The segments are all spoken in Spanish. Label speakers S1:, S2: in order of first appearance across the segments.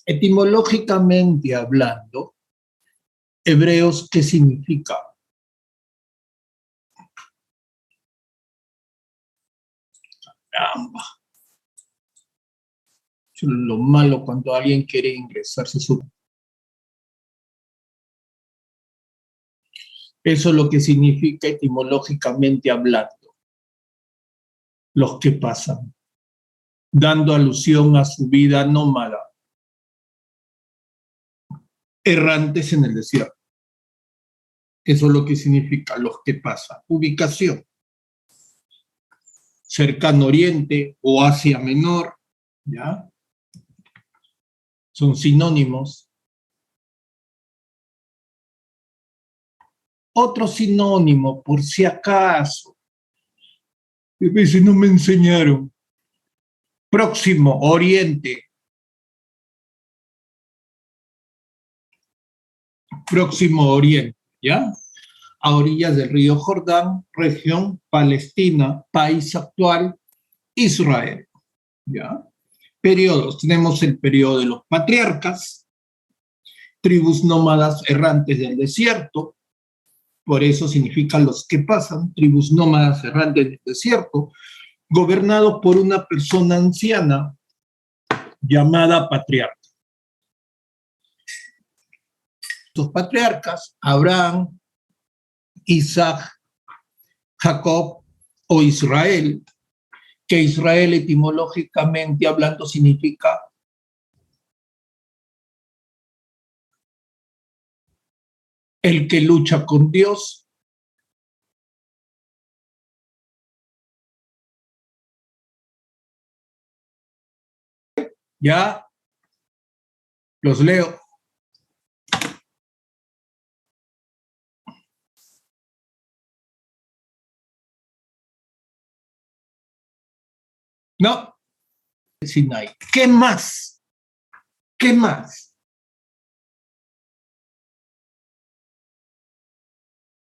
S1: Etimológicamente hablando, hebreos, ¿qué significa? Caramba. Lo malo cuando alguien quiere ingresarse su... Eso es lo que significa etimológicamente hablando. Los que pasan, dando alusión a su vida nómada, errantes en el desierto. Eso es lo que significa los que pasan. Ubicación. Cercano Oriente o Asia Menor, ¿ya? Son sinónimos. Otro sinónimo, por si acaso. A veces no me enseñaron. Próximo, Oriente. Próximo Oriente, ¿ya? A orillas del río Jordán, región Palestina, país actual, Israel, ¿ya? Periodos, tenemos el periodo de los patriarcas, tribus nómadas errantes del desierto, por eso significan los que pasan, tribus nómadas errantes del desierto, gobernados por una persona anciana llamada patriarca. Estos patriarcas, Abraham, Isaac, Jacob o Israel, que Israel etimológicamente hablando significa el que lucha con Dios. Ya los leo. No, Sinai. ¿Qué más? ¿Qué más?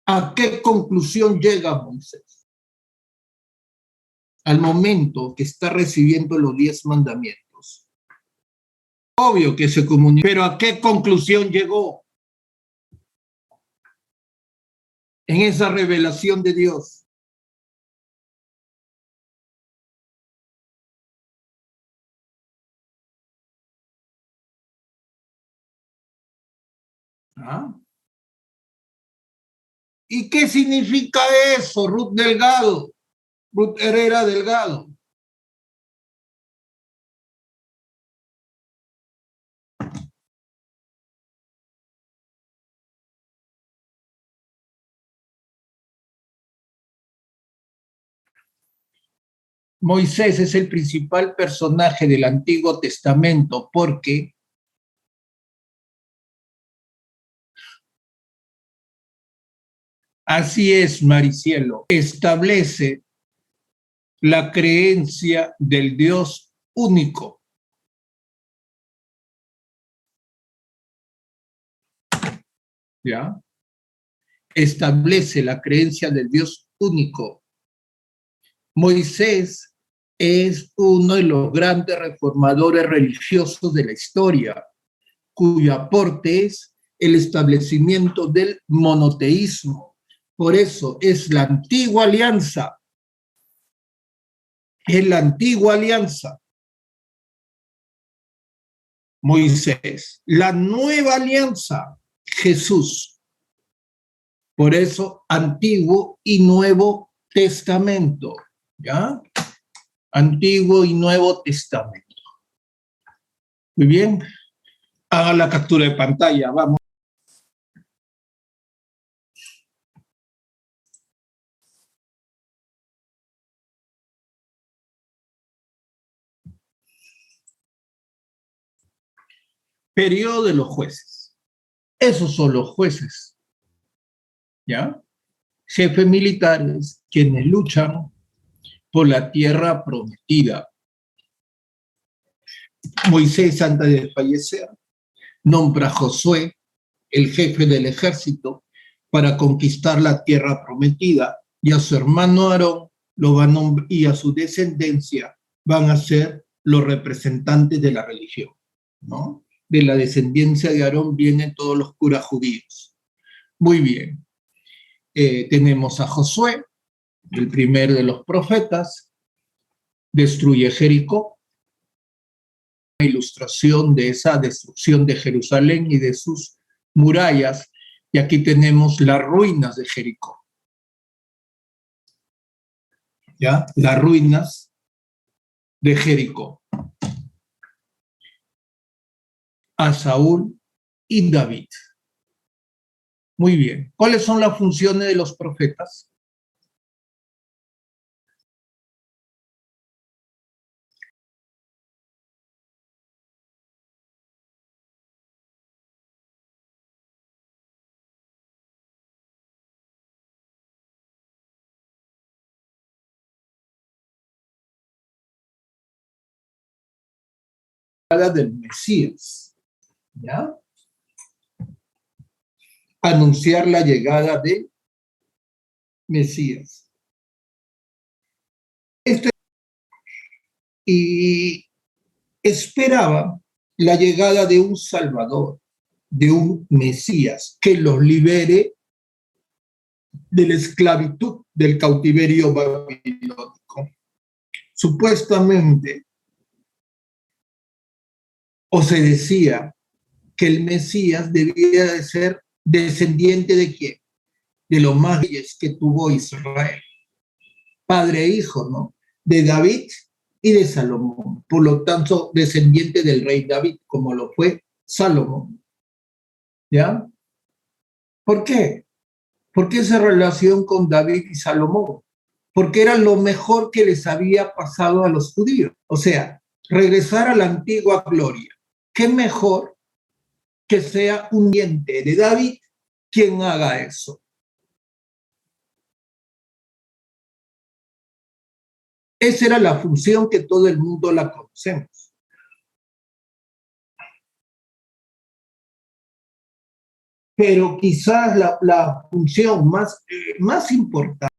S1: ¿A qué conclusión llega Moisés? Al momento que está recibiendo los 10 mandamientos. Obvio que se comunica, pero ¿a qué conclusión llegó? En esa revelación de Dios. ¿Ah? ¿Y qué significa eso, Ruth Delgado? Ruth Herrera Delgado. Moisés es el principal personaje del Antiguo Testamento porque así es, Maricielo, establece la creencia del Dios único. ¿Ya? Establece la creencia del Dios único. Moisés es uno de los grandes reformadores religiosos de la historia, cuyo aporte es el establecimiento del monoteísmo. Por eso es la antigua alianza. Es la antigua alianza. Moisés. La nueva alianza. Jesús. Por eso, Antiguo y Nuevo Testamento. ¿Ya? Antiguo y Nuevo Testamento. Muy bien. Haga la captura de pantalla. Vamos. Periodo de los jueces. Esos son los jueces. ¿Ya? Jefes militares quienes luchan por la tierra prometida. Moisés, antes de fallecer, nombra a Josué, el jefe del ejército, para conquistar la tierra prometida, y a su hermano Aarón lo va a nombrar, y a su descendencia van a ser los representantes de la religión, ¿no? de la descendencia de Aarón vienen todos los curas judíos. Muy bien. Tenemos a Josué, el primer de los profetas, destruye Jericó, una ilustración de esa destrucción de Jerusalén y de sus murallas, y aquí tenemos las ruinas de Jericó. ¿Ya? Las ruinas de Jericó. A Saúl y David. Muy bien. ¿Cuáles son las funciones de los profetas? Del Mesías, ¿ya? Anunciar la llegada del Mesías. Y esperaba la llegada de un Salvador, de un Mesías que los libere de la esclavitud del cautiverio babilónico. Supuestamente, o se decía que el Mesías debía de ser descendiente de quién, de los más reyes que tuvo Israel, padre e hijo, ¿no? De David y de Salomón, por lo tanto, descendiente del rey David, como lo fue Salomón. ¿Ya? ¿Por qué? ¿Por qué esa relación con David y Salomón? Porque era lo mejor que les había pasado a los judíos. O sea, regresar a la antigua gloria. ¿Qué mejor que sea un diente de David quien haga eso? Esa era la función que todo el mundo la conocemos. Pero quizás la función más importante.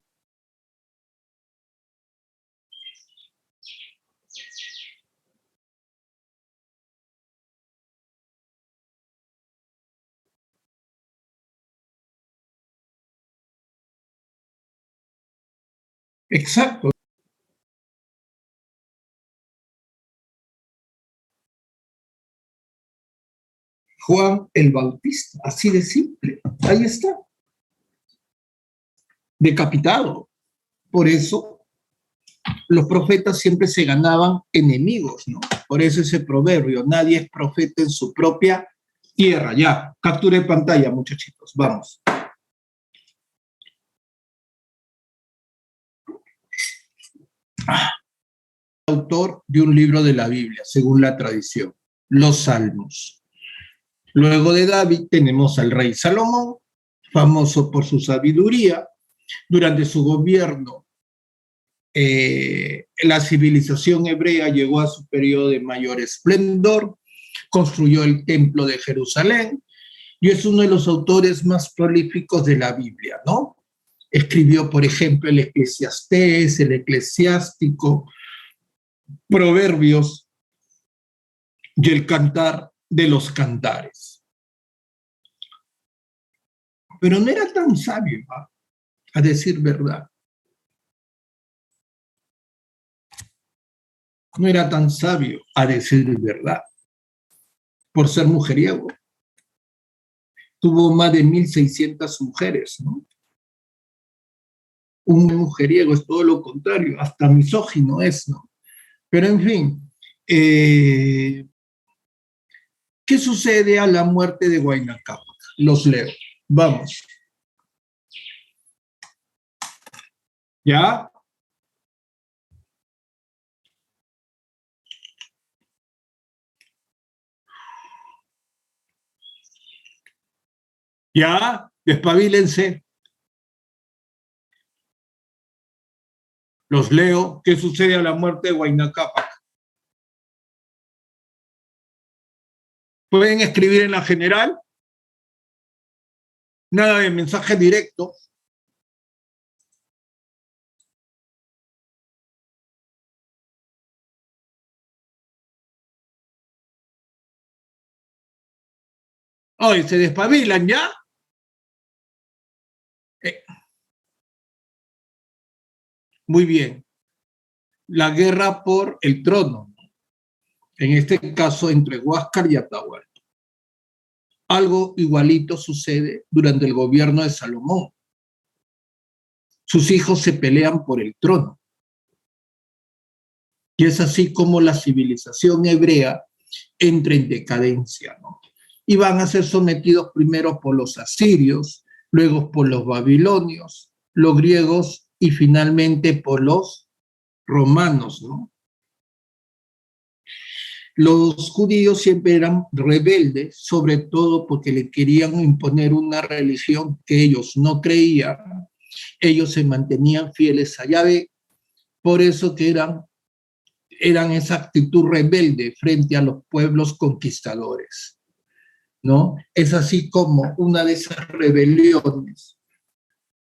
S1: Exacto. Juan el Bautista, así de simple. Ahí está. Decapitado. Por eso los profetas siempre se ganaban enemigos, ¿no? Por eso ese proverbio, nadie es profeta en su propia tierra. Ya, capture pantalla, muchachitos, vamos. Autor de un libro de la Biblia, según la tradición, los Salmos. Luego de David tenemos al rey Salomón, famoso por su sabiduría. Durante su gobierno, la civilización hebrea llegó a su periodo de mayor esplendor, construyó el templo de Jerusalén y es uno de los autores más prolíficos de la Biblia, ¿no? Escribió, por ejemplo, el Eclesiastés, el Eclesiástico, Proverbios y el Cantar de los Cantares. Pero no era tan sabio, ¿eh? A decir verdad. No era tan sabio, a decir verdad, por ser mujeriego. Tuvo más de 1.600 mujeres, ¿no? Un mujeriego es todo lo contrario, hasta misógino es, ¿no? Pero en fin, ¿qué sucede a la muerte de Huayna Cápac? Los leo. Vamos. ¿Ya? ¿Ya? Despabilense. Los leo. ¿Qué sucede a la muerte de Huayna Cápac? Pueden escribir en la general. Nada de mensaje directo. Hoy se despabilan ya. Eh, Muy bien. La guerra por el trono, en este caso entre Huáscar y Atahualpa. Algo igualito sucede durante el gobierno de Salomón. Sus hijos se pelean por el trono. Y es así como la civilización hebrea entra en decadencia, ¿no? Y van a ser sometidos primero por los asirios, luego por los babilonios, los griegos y finalmente por los romanos, ¿no? Los judíos siempre eran rebeldes, sobre todo porque le querían imponer una religión que ellos no creían. Ellos se mantenían fieles a Yahvé, por eso que eran esa actitud rebelde frente a los pueblos conquistadores, ¿no? Es así como una de esas rebeliones,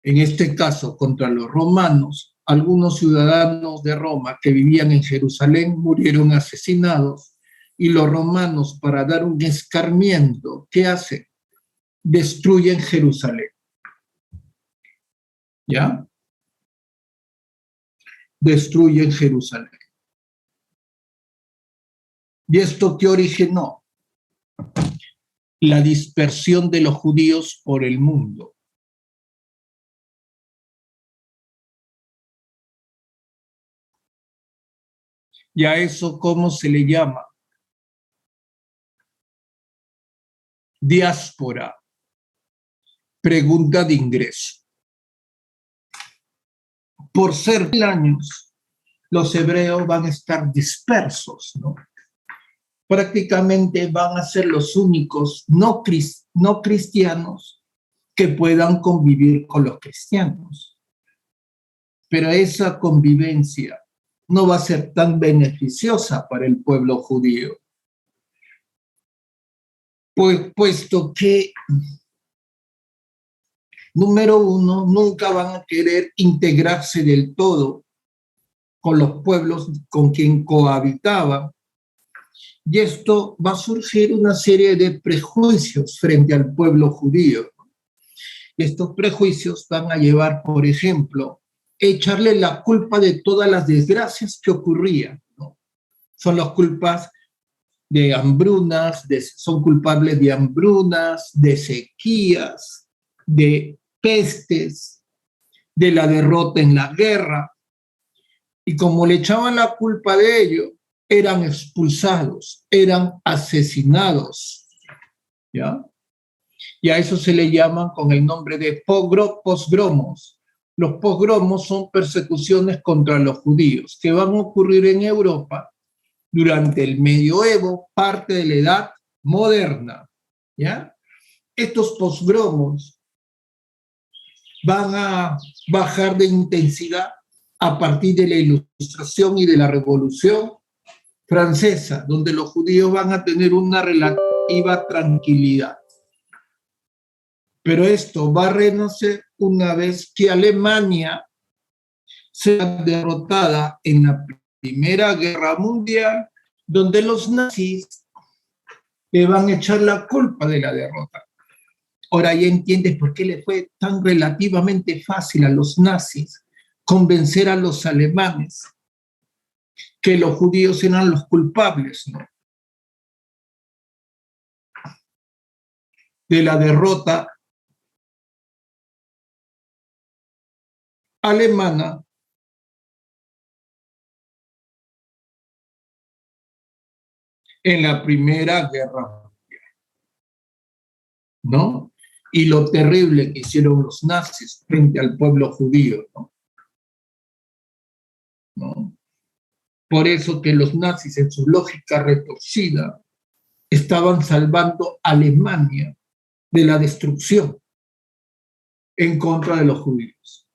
S1: en este caso contra los romanos, algunos ciudadanos de Roma que vivían en Jerusalén murieron asesinados y los romanos, para dar un escarmiento, ¿qué hacen? Destruyen Jerusalén, ¿ya? Destruyen Jerusalén. ¿Y esto qué originó? La dispersión de los judíos por el mundo. ¿Y a eso cómo se le llama? Diáspora. Pregunta de ingreso. Por ser 1000 años, los hebreos van a estar dispersos, ¿no? Prácticamente van a ser los únicos no cristianos que puedan convivir con los cristianos. Pero esa convivencia no va a ser tan beneficiosa para el pueblo judío, puesto que, número uno, nunca van a querer integrarse del todo con los pueblos con quien cohabitaban, y esto va a surgir una serie de prejuicios frente al pueblo judío. Y estos prejuicios van a llevar, por ejemplo, echarle la culpa de todas las desgracias que ocurrían, ¿no? Son las culpas de hambrunas, son culpables de hambrunas, de sequías, de pestes, de la derrota en la guerra. Y como le echaban la culpa de ello, eran expulsados, eran asesinados, ¿ya? Y a eso se le llaman con el nombre de pogromos. Los pogromos son persecuciones contra los judíos que van a ocurrir en Europa durante el medioevo, parte de la Edad Moderna, ¿ya? Estos pogromos van a bajar de intensidad a partir de la Ilustración y de la Revolución Francesa, donde los judíos van a tener una relativa tranquilidad. Pero esto va a renacer una vez que Alemania sea derrotada en la Primera Guerra Mundial, donde los nazis le van a echar la culpa de la derrota. Ahora ya entiendes por qué le fue tan relativamente fácil a los nazis convencer a los alemanes que los judíos eran los culpables, ¿no?, de la derrota alemana en la Primera Guerra Mundial, ¿no? Y lo terrible que hicieron los nazis frente al pueblo judío, ¿no? Por eso que los nazis, en su lógica retorcida, estaban salvando a Alemania de la destrucción en contra de los judíos.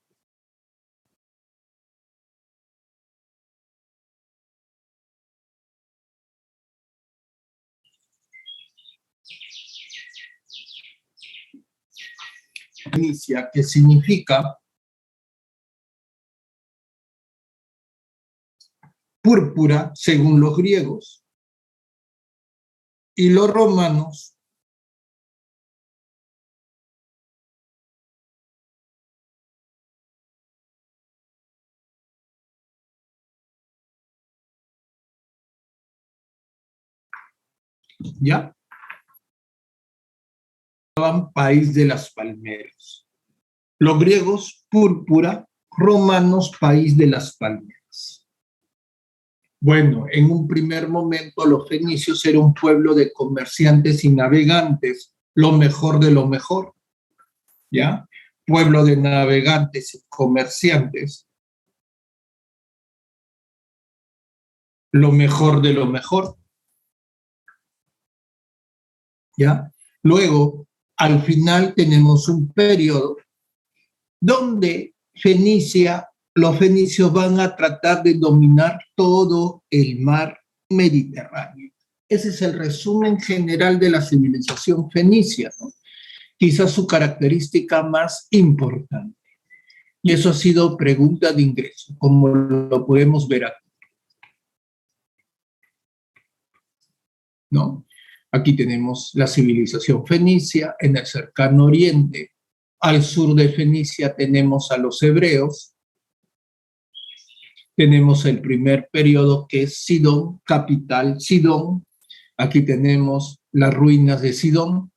S1: Inicia, que significa púrpura según los griegos, y los romanos ¿ya? País de las palmeras. Los griegos, púrpura, romanos, país de las palmeras. Bueno, en un primer momento los fenicios eran un pueblo de comerciantes y navegantes, lo mejor de lo mejor, ¿ya? Pueblo de navegantes y comerciantes, lo mejor de lo mejor, ¿ya? Luego, al final tenemos un periodo donde los fenicios van a tratar de dominar todo el mar Mediterráneo. Ese es el resumen general de la civilización fenicia, ¿no? Quizás su característica más importante. Y eso ha sido pregunta de ingreso, como lo podemos ver aquí, ¿no? Aquí tenemos la civilización fenicia en el cercano oriente. Al sur de Fenicia tenemos a los hebreos. Tenemos el primer periodo que es Sidón, capital Sidón. Aquí tenemos las ruinas de Sidón.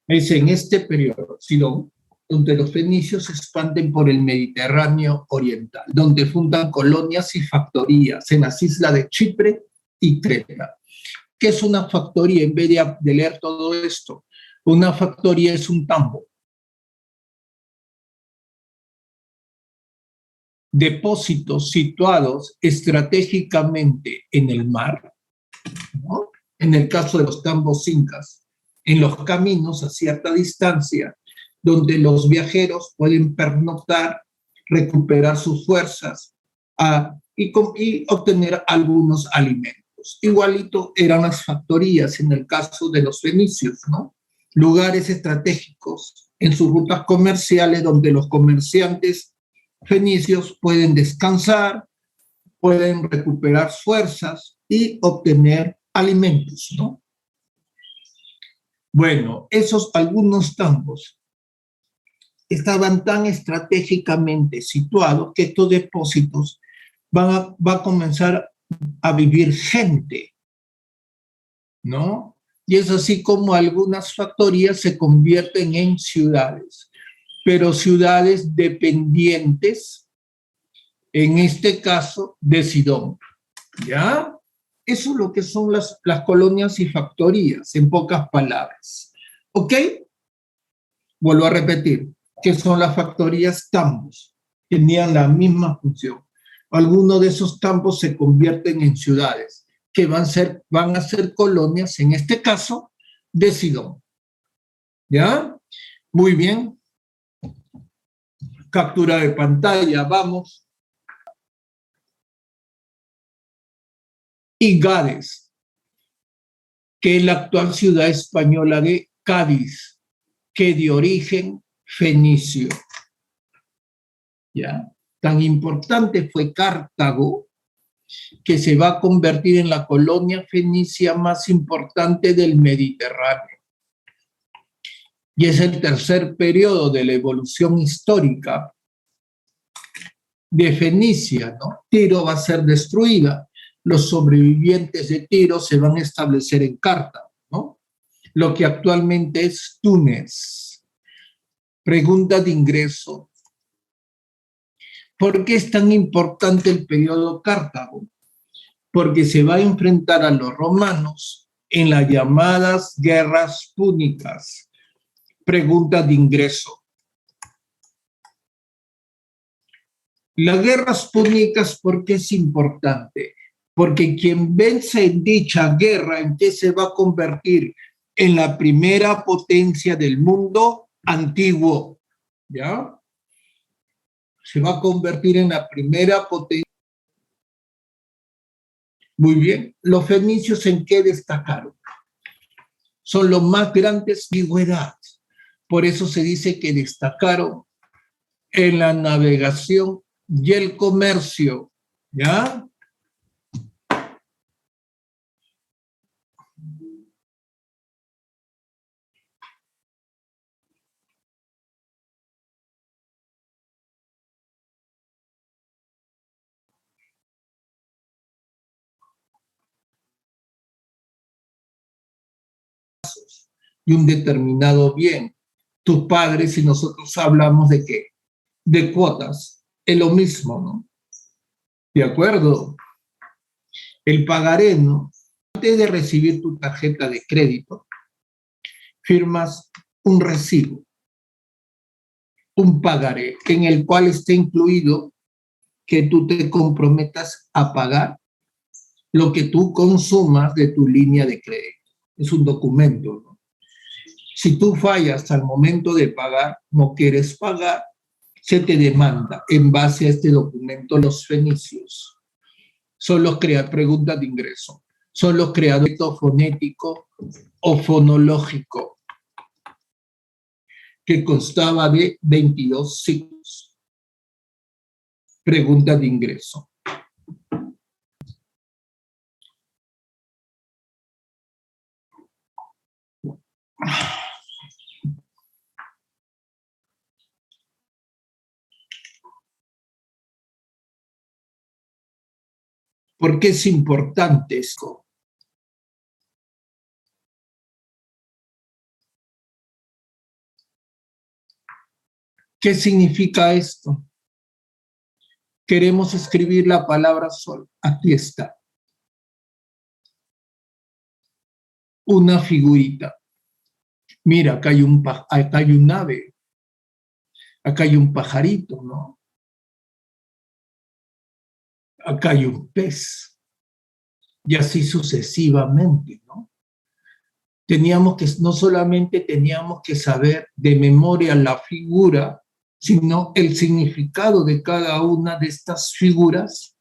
S1: Es en este periodo, Sidón, donde los fenicios se expanden por el Mediterráneo oriental, donde fundan colonias y factorías en las islas de Chipre y Creta. ¿Qué es una factoría? En vez de leer todo esto, una factoría es un tambo. Depósitos situados estratégicamente en el mar, ¿no? En el caso de los tambos incas, en los caminos a cierta distancia, donde los viajeros pueden pernoctar, recuperar sus fuerzas y obtener algunos alimentos. Igualito eran las factorías en el caso de los fenicios, ¿no? Lugares estratégicos en sus rutas comerciales donde los comerciantes fenicios pueden descansar, pueden recuperar fuerzas y obtener alimentos, ¿no? Bueno, esos algunos tambos estaban tan estratégicamente situados que estos depósitos va a comenzar a vivir gente, ¿no? Y es así como algunas factorías se convierten en ciudades, pero ciudades dependientes, en este caso, de Sidón, ¿ya? Eso es lo que son las colonias y factorías, en pocas palabras. ¿Ok? Vuelvo a repetir, que son las factorías tambos. Tenían la misma función. Algunos de esos tambos se convierten en ciudades, que van a ser colonias, en este caso, de Sidón. ¿Ya? Muy bien. Captura de pantalla, vamos. Y Gades, que es la actual ciudad española de Cádiz, que de origen fenicio. ¿Ya? Tan importante fue Cartago que se va a convertir en la colonia fenicia más importante del Mediterráneo. Y es el tercer periodo de la evolución histórica de Fenicia, ¿no? Tiro va a ser destruida. Los sobrevivientes de Tiro se van a establecer en Cartago, ¿no? Lo que actualmente es Túnez. Pregunta de ingreso. ¿Por qué es tan importante el periodo Cartago? Porque se va a enfrentar a los romanos en las llamadas guerras púnicas. Pregunta de ingreso. Las guerras púnicas, ¿por qué es importante? Porque quien vence en dicha guerra, ¿en qué se va a convertir? En la primera potencia del mundo antiguo, ¿ya? Se va a convertir en la primera potencia. Muy bien. ¿Los fenicios en qué destacaron? Son los más grandes de antigüedad. Por eso se dice que destacaron en la navegación y el comercio, ¿ya? y un determinado bien. Tus padres y nosotros hablamos de qué? De cuotas. Es lo mismo, ¿no? ¿De acuerdo? El pagaré, ¿no? Antes de recibir tu tarjeta de crédito, firmas un recibo, un pagaré, en el cual esté incluido que tú te comprometas a pagar lo que tú consumas de tu línea de crédito. Es un documento, ¿no? Si tú fallas al momento de pagar, no quieres pagar, se te demanda en base a este documento. Los fenicios son los preguntas de ingreso, son los creadores fonético o fonológico, que constaba de 22 signos. Pregunta de ingreso. ¿Por qué es importante esto? ¿Qué significa esto? Queremos escribir la palabra sol. Aquí está. Una figurita. Mira, acá hay un ave. Acá hay un pajarito, ¿no? Acá hay un pez. Y así sucesivamente, ¿no? No solamente teníamos que saber de memoria la figura, sino el significado de cada una de estas figuras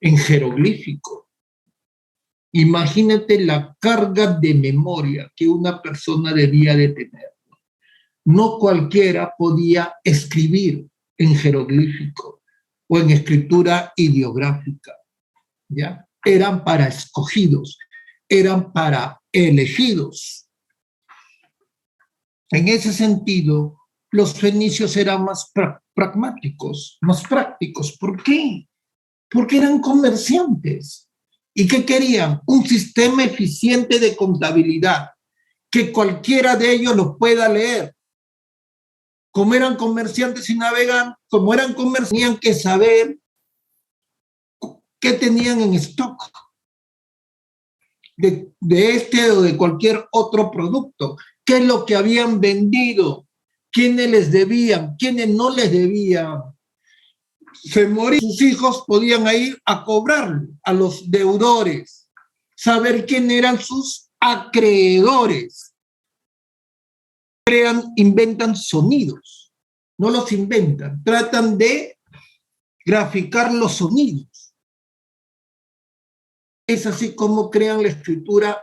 S1: en jeroglífico. Imagínate la carga de memoria que una persona debía de tener. No cualquiera podía escribir en jeroglífico o en escritura ideográfica, ¿ya? Eran para escogidos, eran para elegidos. En ese sentido, los fenicios eran más pragmáticos, más prácticos. ¿Por qué? Porque eran comerciantes. ¿Y qué querían? Un sistema eficiente de contabilidad, que cualquiera de ellos lo pueda leer. Como eran comerciantes y navegan, como eran comerciantes, tenían que saber qué tenían en stock de este o de cualquier otro producto, qué es lo que habían vendido, quiénes les debían, quiénes no les debían. Se morían, sus hijos podían ir a cobrar a los deudores, saber quién eran sus acreedores. Inventan sonidos, no los inventan, tratan de graficar los sonidos. Es así como crean la escritura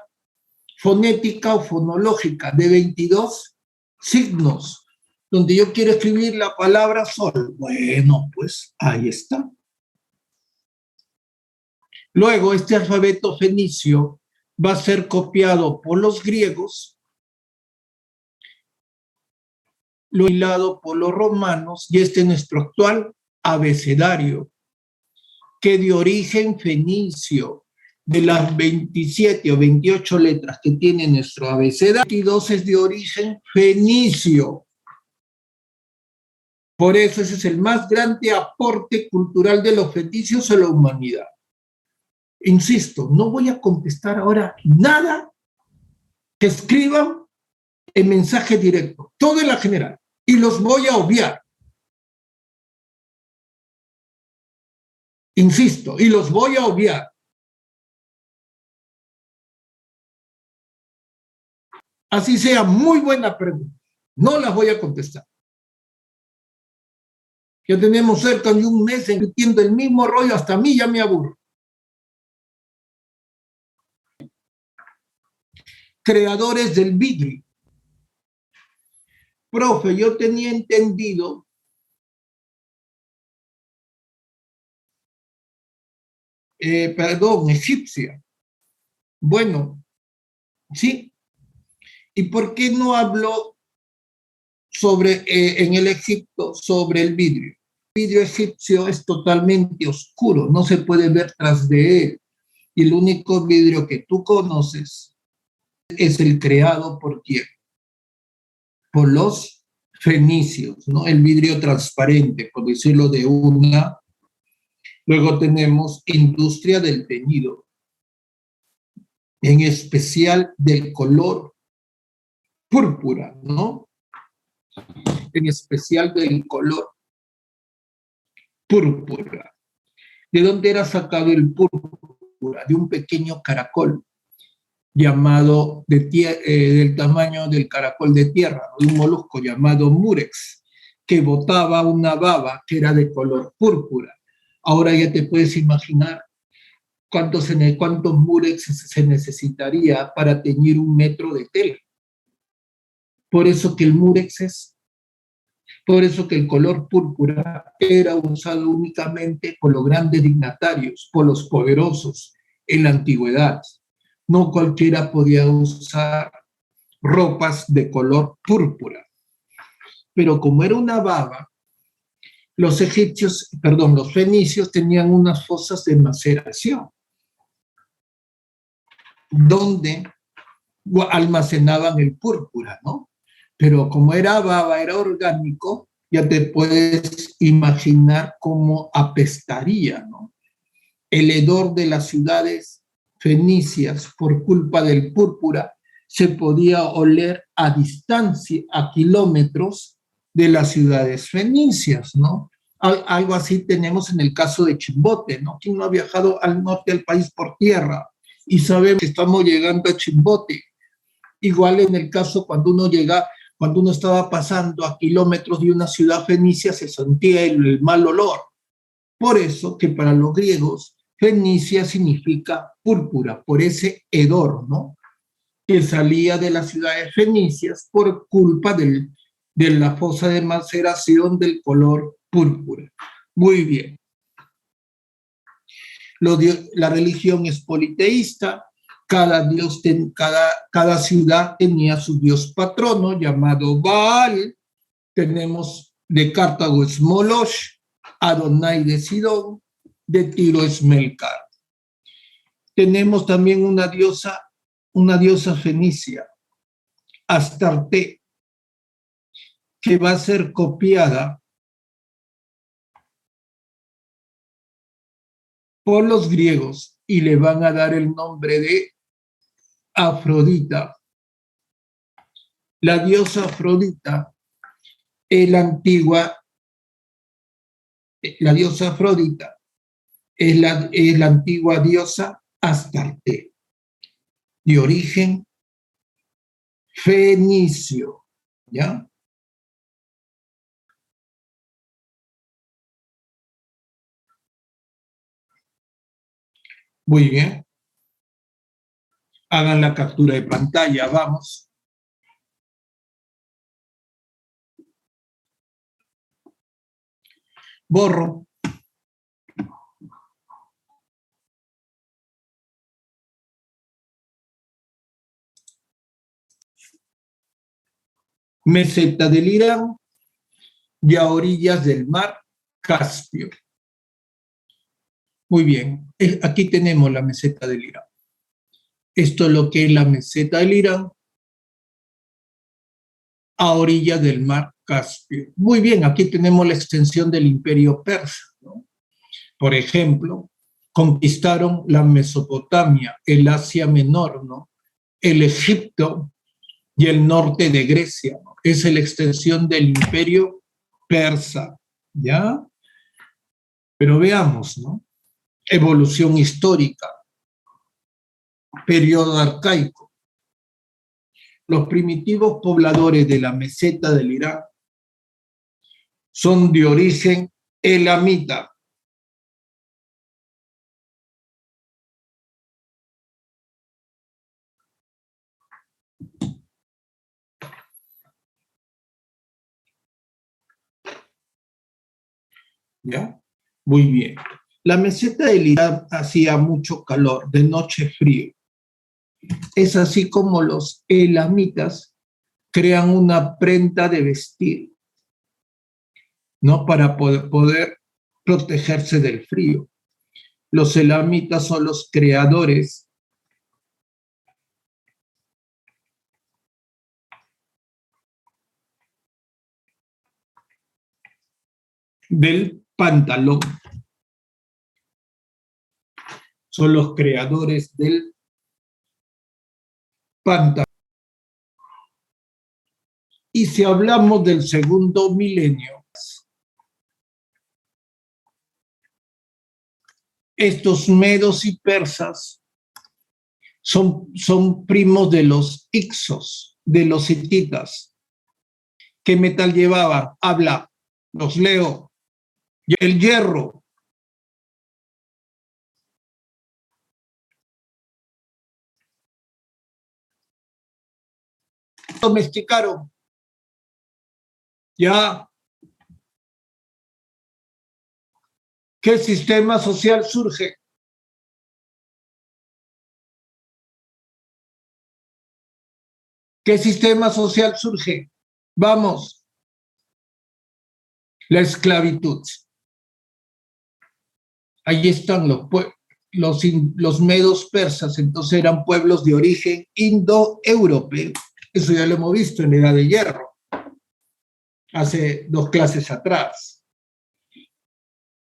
S1: fonética o fonológica de 22 signos, donde yo quiero escribir la palabra sol. Bueno, pues ahí está. Luego, este alfabeto fenicio va a ser copiado por los griegos, lo hilado por los romanos, y este es nuestro actual abecedario, que de origen fenicio. De las 27 o 28 letras que tiene nuestro abecedario, 22 es de origen fenicio. Por eso ese es el más grande aporte cultural de los fenicios a la humanidad. Insisto, no voy a contestar ahora nada que escriban en mensaje directo, todo en la general, y los voy a obviar. Insisto, y los voy a obviar. Así sea muy buena pregunta, no las voy a contestar. Ya tenemos cerca de un mes repitiendo el mismo rollo, hasta a mí ya me aburro. Creadores del vidrio. Profe, yo tenía entendido egipcia. Bueno, sí. ¿Y por qué no habló sobre, en el Egipto, sobre el vidrio? El vidrio egipcio es totalmente oscuro, no se puede ver tras de él. Y el único vidrio que tú conoces es el creado por quién? por los fenicios, ¿no? El vidrio transparente, por decirlo de una. Luego tenemos industria del teñido, en especial del color púrpura, ¿no? En especial del color púrpura. ¿De dónde era sacado el púrpura? De un pequeño caracol llamado del tamaño del caracol de tierra, de un molusco llamado murex, que botaba una baba que era de color púrpura. Ahora ya te puedes imaginar cuántos murex se necesitaría para teñir 1 metro de tela. Por eso que el color púrpura era usado únicamente por los grandes dignatarios, por los poderosos en la antigüedad. No cualquiera podía usar ropas de color púrpura. Pero como era una baba, los fenicios tenían unas fosas de maceración, donde almacenaban el púrpura, ¿no? Pero como era baba, era orgánico, ya te puedes imaginar cómo apestaría, ¿no? El hedor de las ciudades fenicias por culpa del púrpura se podía oler a distancia, a kilómetros de las ciudades fenicias, ¿no? Algo así tenemos en el caso de Chimbote, ¿no? ¿Quién no ha viajado al norte del país por tierra? Y sabemos que estamos llegando a Chimbote. Igual en el caso cuando uno estaba pasando a kilómetros de una ciudad fenicia, se sentía el mal olor. Por eso que para los griegos, Fenicia significa púrpura, por ese hedor, ¿no? Que salía de las ciudades fenicias por culpa de la fosa de maceración del color púrpura. Muy bien. La religión es politeísta. Cada ciudad tenía su dios patrono llamado Baal. Tenemos de Cartago es Moloch, Adonai de Sidón, de Tiro es Melcar. Tenemos también una diosa fenicia, Astarte, que va a ser copiada por los griegos y le van a dar el nombre de Afrodita. La diosa Afrodita es la diosa Afrodita es la antigua diosa Astarte, de origen fenicio, ¿ya? Muy bien. Hagan la captura de pantalla, vamos. Borro. Meseta del Irán y a orillas del mar Caspio. Muy bien, aquí tenemos la meseta del Irán. Esto es lo que es la meseta del Irán a orillas del mar Caspio. Muy bien, aquí tenemos la extensión del imperio persa, ¿no? Por ejemplo, conquistaron la Mesopotamia, el Asia Menor, ¿no? El Egipto y el norte de Grecia, ¿no? Es la extensión del imperio persa, ¿ya? Pero veamos, ¿no? Evolución histórica, periodo arcaico. Los primitivos pobladores de la meseta del Irán son de origen elamita. ¿Ya? Muy bien. La meseta del Irán hacía mucho calor, de noche frío. Es así como los elamitas crean una prenda de vestir, ¿no? Para poder protegerse del frío. Los elamitas son los creadores del pantalón. Son los creadores del pantalón. Y si hablamos del segundo milenio, estos medos y persas son primos de los Hicsos, de los hititas. ¿Qué metal llevaban? Habla, los leo. Y el hierro. Domesticaron. Ya. ¿Qué sistema social surge? ¿Qué sistema social surge? Vamos. La esclavitud. Ahí están los medos persas, entonces eran pueblos de origen indoeuropeo. Eso ya lo hemos visto en la Edad de Hierro, hace 2 clases atrás.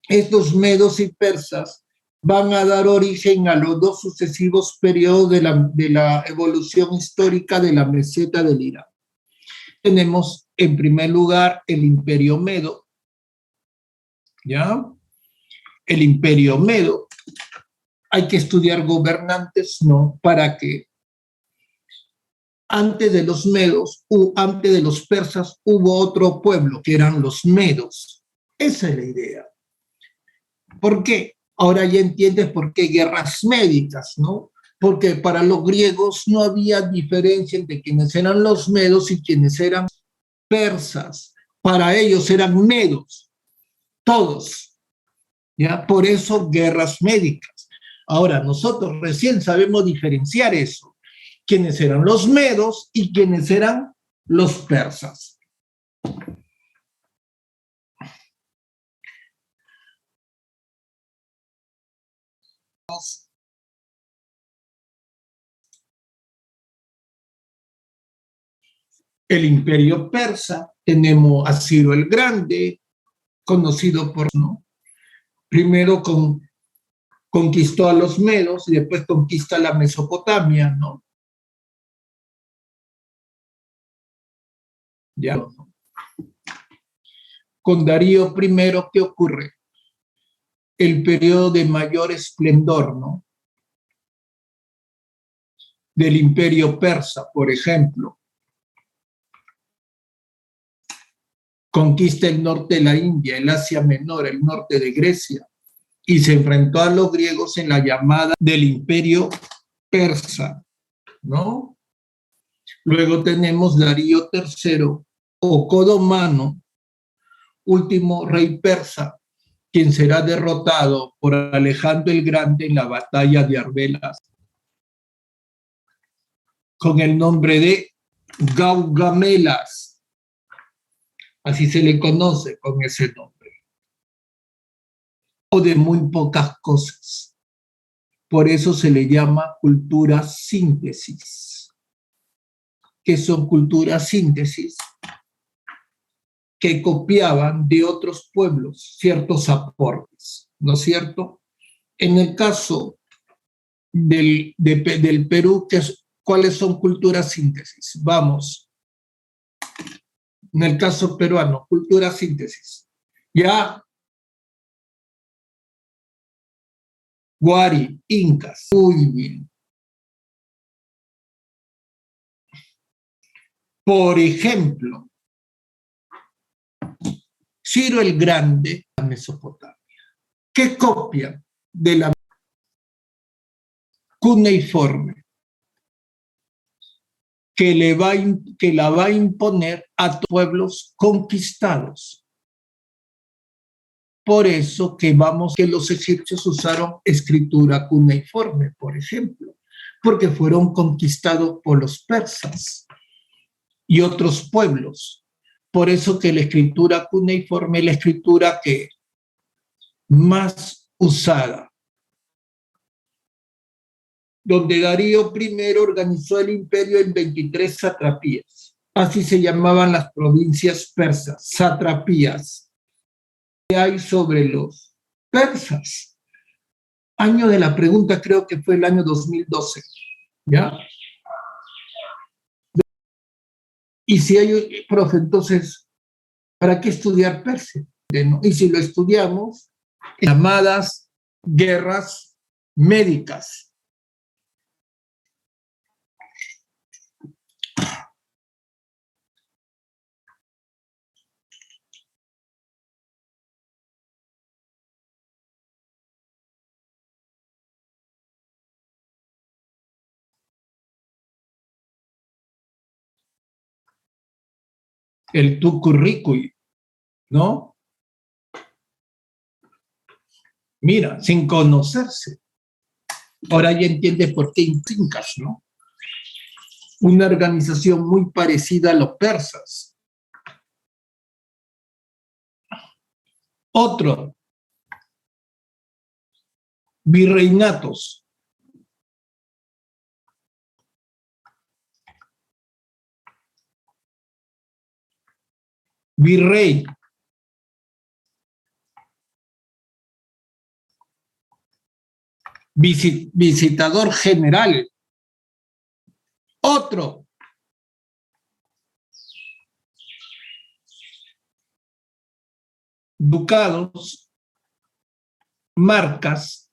S1: Estos medos y persas van a dar origen a los 2 sucesivos periodos de la evolución histórica de la meseta del Irán. Tenemos, en primer lugar, el Imperio Medo, ¿ya? El Imperio Medo. Hay que estudiar gobernantes, ¿no? Para que antes de los medos, antes de los persas, hubo otro pueblo, que eran los medos. Esa es la idea. ¿Por qué? Ahora ya entiendes por qué guerras médicas, ¿no? Porque para los griegos no había diferencia entre quienes eran los medos y quienes eran persas. Para ellos eran medos, todos. ¿Ya? Por eso guerras médicas. Ahora, nosotros recién sabemos diferenciar eso. Quiénes eran los medos y quiénes eran los persas. El Imperio Persa, tenemos a Ciro el Grande, conocido por, ¿no? Primero conquistó a los medos y después conquista la Mesopotamia, ¿no? Ya, ¿no? Con Darío I, ¿qué ocurre? El periodo de mayor esplendor, ¿no? Del Imperio Persa, por ejemplo. Conquista el norte de la India, el Asia Menor, el norte de Grecia, y se enfrentó a los griegos en la llamada del Imperio Persa, ¿no? Luego tenemos Darío III, o Codomano, último rey persa, quien será derrotado por Alejandro el Grande en la batalla de Arbelas, con el nombre de Gaugamelas. Así se le conoce con ese nombre. O de muy pocas cosas. Por eso se le llama cultura síntesis. ¿Qué son culturas síntesis? Que copiaban de otros pueblos ciertos aportes, ¿no es cierto? En el caso del Perú, ¿cuáles son culturas síntesis? Vamos. En el caso peruano, cultura síntesis. Ya. Guari, incas. Muy bien. Por ejemplo, Ciro el Grande, la Mesopotamia. ¿Qué copia de la cuneiforme que la va a imponer a pueblos conquistados? Por eso que los egipcios usaron escritura cuneiforme, por ejemplo, porque fueron conquistados por los persas y otros pueblos. Por eso que la escritura cuneiforme es la escritura que más usada. Donde Darío I organizó el imperio en 23 satrapías. Así se llamaban las provincias persas, satrapías. hay sobre los persas? Año de la pregunta creo que fue el año 2012, ¿ya? Y si hay, profe, entonces, ¿para qué estudiar Persia? Y si lo estudiamos, llamadas guerras médicas. El tucurricuy, ¿no? Mira, sin conocerse. Ahora ya entiendes por qué incas, ¿no? Una organización muy parecida a los persas. Otro, virreinatos. Virrey. Visitador general. Otro, ducados, marcas,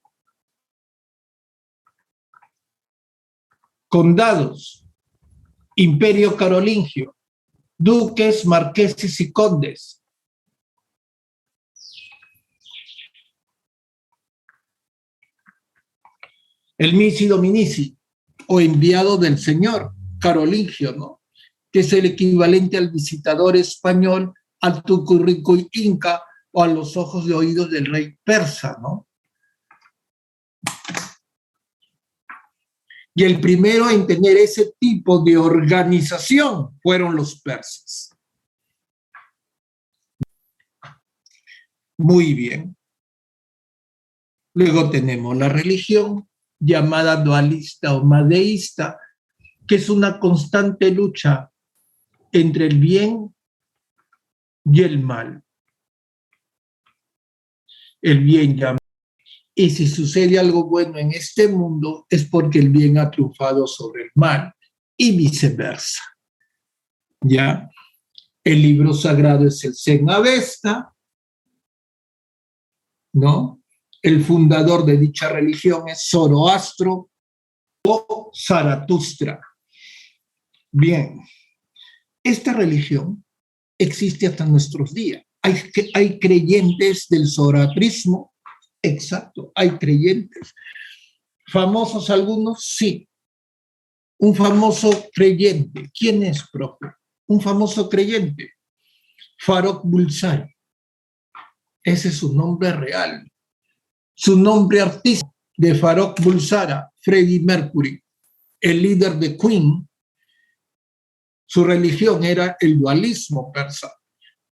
S1: condados, imperio carolingio, duques, marqueses y condes. El missi dominici, o enviado del señor, carolingio, ¿no? Que es el equivalente al visitador español, al tucurricuy inca o a los ojos de oídos del rey persa, ¿no? Y el primero en tener ese tipo de organización fueron los persas. Muy bien. Luego tenemos la religión llamada dualista o madeísta, que es una constante lucha entre el bien y el mal. El bien llama. Y si sucede algo bueno en este mundo es porque el bien ha triunfado sobre el mal y viceversa. ¿Ya? El libro sagrado es el Zen Avesta, ¿no? El fundador de dicha religión es Zoroastro o Zaratustra. Bien, esta religión existe hasta nuestros días. Hay creyentes del zoroastrismo, exacto, hay creyentes. ¿Famosos algunos? Sí. Un famoso creyente. ¿Quién es, profe? Un famoso creyente. Farrokh Bulsara. Ese es su nombre real. Su nombre artístico de Farrokh Bulsara, Freddie Mercury, el líder de Queen. Su religión era el dualismo persa.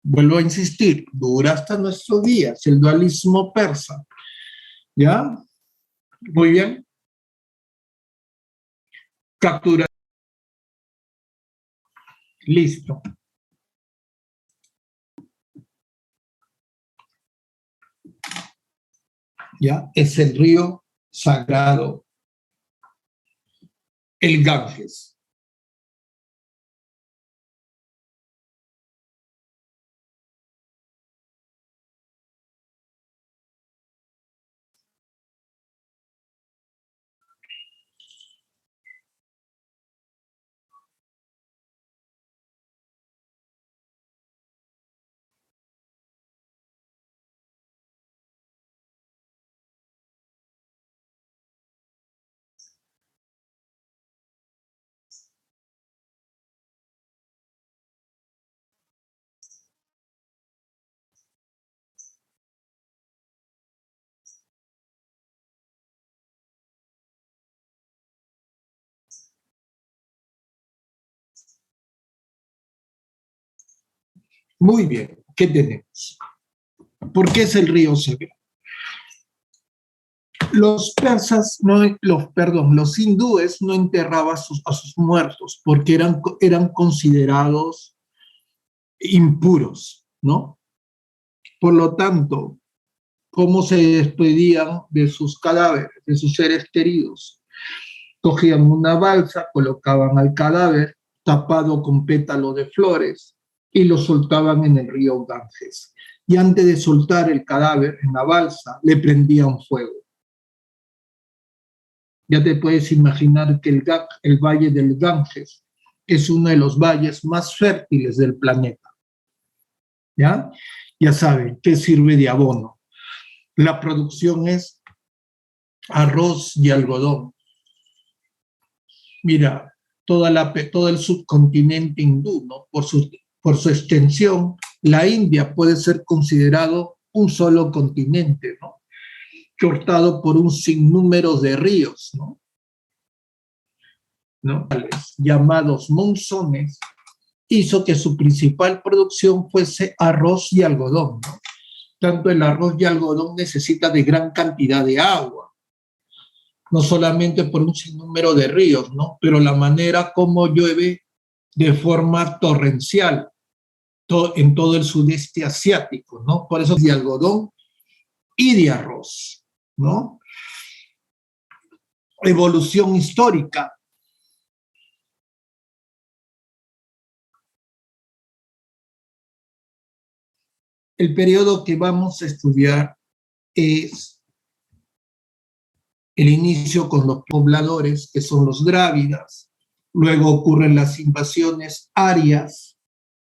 S1: Vuelvo a insistir, dura hasta nuestros días el dualismo persa. ¿Ya? Muy bien. Captura. Listo. ¿Ya? Es el río sagrado, el Ganges. Muy bien, ¿qué tenemos? ¿Por qué es el río sagrado? Los persas, los hindúes no enterraban a sus muertos porque eran considerados impuros, ¿no? Por lo tanto, ¿cómo se despedían de sus cadáveres, de sus seres queridos? Cogían una balsa, colocaban al cadáver tapado con pétalo de flores y lo soltaban en el río Ganges. Y antes de soltar el cadáver en la balsa, le prendían fuego. Ya te puedes imaginar que el valle del Ganges es uno de los valles más fértiles del planeta. ¿Ya? Ya saben qué sirve de abono. La producción es arroz y algodón. Mira, todo el subcontinente hindú, ¿no? Por su extensión, la India puede ser considerado un solo continente, ¿no? Cortado por un sinnúmero de ríos, ¿no? ¿No? Llamados monzones, hizo que su principal producción fuese arroz y algodón, ¿no? Tanto el arroz y algodón necesita de gran cantidad de agua, no solamente por un sinnúmero de ríos, ¿no? Pero la manera como llueve de forma torrencial en todo el sudeste asiático, ¿no? Por eso de algodón y de arroz, ¿no? Evolución histórica. El periodo que vamos a estudiar es el inicio con los pobladores, que son los drávidas, luego ocurren las invasiones arias,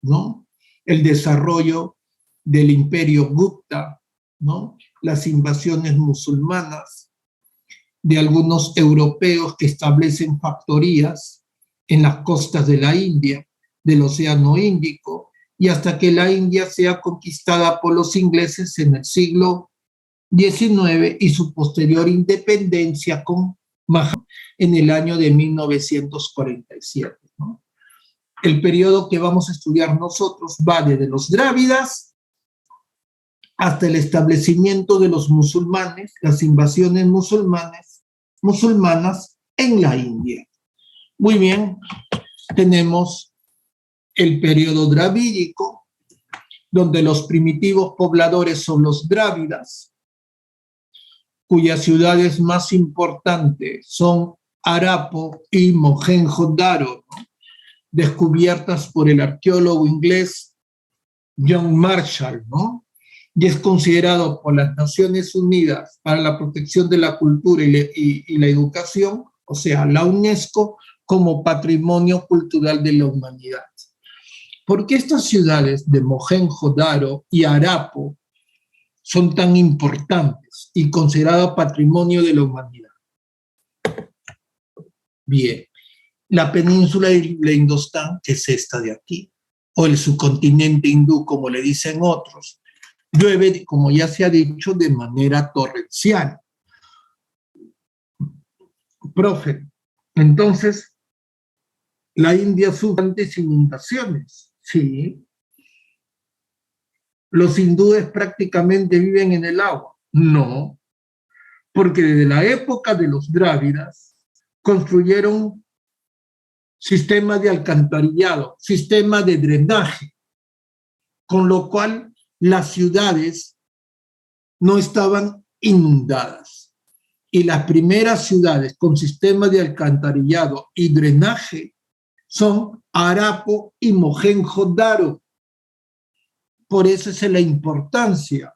S1: ¿no? El desarrollo del imperio Gupta, ¿no? Las invasiones musulmanas de algunos europeos que establecen factorías en las costas de la India, del Océano Índico, y hasta que la India sea conquistada por los ingleses en el siglo XIX y su posterior independencia con Mahatma en el año de 1947, ¿no? El periodo que vamos a estudiar nosotros va desde los drávidas hasta el establecimiento de los musulmanes, las invasiones musulmanas en la India. Muy bien, tenemos el periodo dravídico, donde los primitivos pobladores son los drávidas, cuyas ciudades más importantes son Harapo y Mohenjo-Daro, ¿no? Descubiertas por el arqueólogo inglés John Marshall, ¿no? Y es considerado por las Naciones Unidas para la protección de la cultura y la educación, o sea, la UNESCO, como patrimonio cultural de la humanidad. ¿Por qué estas ciudades de Mohenjo-Daro y Harapo son tan importantes y consideradas patrimonio de la humanidad? Bien, la península de Indostán, que es esta de aquí, o el subcontinente hindú, como le dicen otros, llueve, como ya se ha dicho, de manera torrencial. Profe, entonces, la India sufre grandes inundaciones, sí. ¿Los hindúes prácticamente viven en el agua? No, porque desde la época de los drávidas construyeron sistemas de alcantarillado, sistemas de drenaje, con lo cual las ciudades no estaban inundadas. Y las primeras ciudades con sistemas de alcantarillado y drenaje son Harapo y Mohenjo-Daro. Por eso es la importancia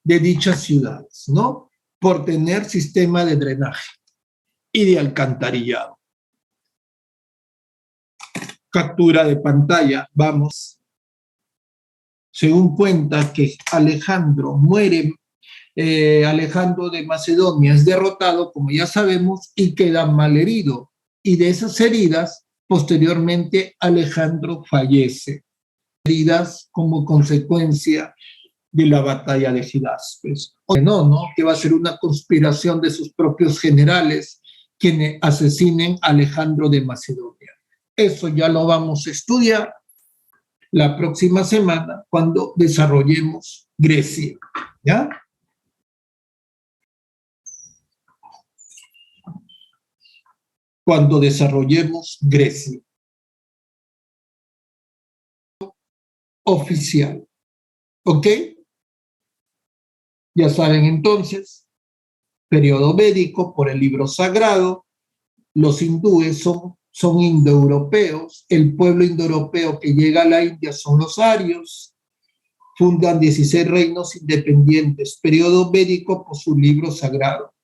S1: de dichas ciudades, ¿no? Por tener sistema de drenaje y de alcantarillado. Captura de pantalla, vamos. Según cuenta que Alejandro muere, Alejandro de Macedonia es derrotado, como ya sabemos, y queda malherido. Y de esas heridas, posteriormente Alejandro fallece. Heridas como consecuencia de la batalla de Hidaspes. No, que va a ser una conspiración de sus propios generales quienes asesinen a Alejandro de Macedonia. Eso ya lo vamos a estudiar la próxima semana cuando desarrollemos Grecia, ¿ya? Cuando desarrollemos Grecia. oficial. ¿Ok? Ya saben entonces, periodo védico por el libro sagrado, los hindúes son indoeuropeos, el pueblo indoeuropeo que llega a la India son los arios, fundan 16 reinos independientes, periodo védico por su libro sagrado,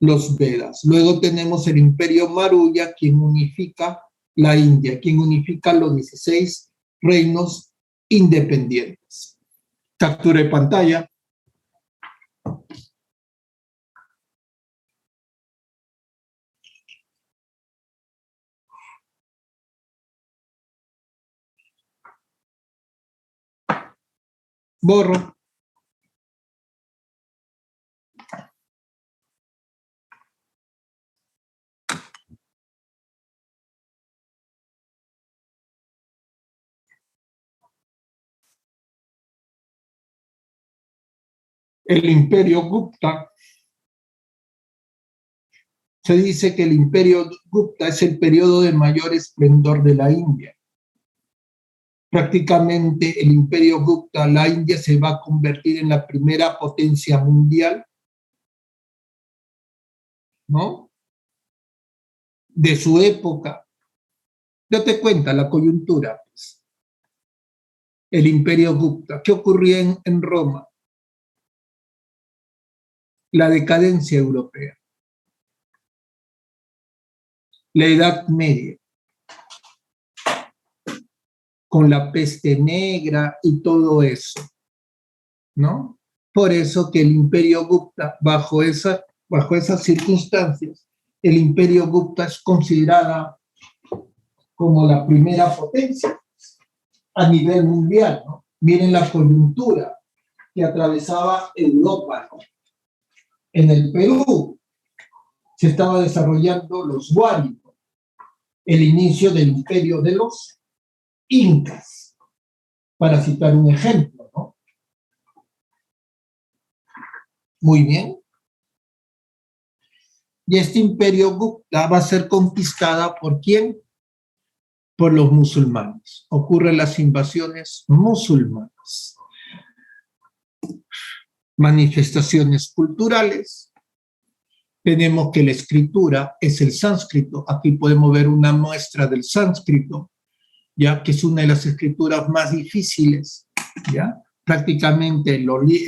S1: los Vedas. Luego tenemos el imperio Maurya, quien unifica la India, quien unifica los 16 reinos independientes. Captura de pantalla. Borro. El imperio Gupta. Se dice que el imperio Gupta es el periodo de mayor esplendor de la India. Prácticamente el imperio Gupta, la India se va a convertir en la primera potencia mundial, ¿no? De su época. Date cuenta, la coyuntura, pues. El imperio Gupta. ¿Qué ocurría en Roma? La decadencia europea. La Edad Media. Con la peste negra y todo eso, ¿no? Por eso que el imperio Gupta, bajo esas circunstancias, el imperio Gupta es considerada como la primera potencia a nivel mundial, ¿no? Miren la coyuntura que atravesaba Europa, ¿no? En el Perú se estaba desarrollando los Wari, ¿no? El inicio del imperio de los incas, para citar un ejemplo, ¿no? Muy bien. Y este imperio Gupta va a ser conquistada ¿por quién? Por los musulmanes. Ocurren las invasiones musulmanas. Manifestaciones culturales. Tenemos que la escritura es el sánscrito. Aquí podemos ver una muestra del sánscrito, ya que es una de las escrituras más difíciles, ¿ya? Prácticamente el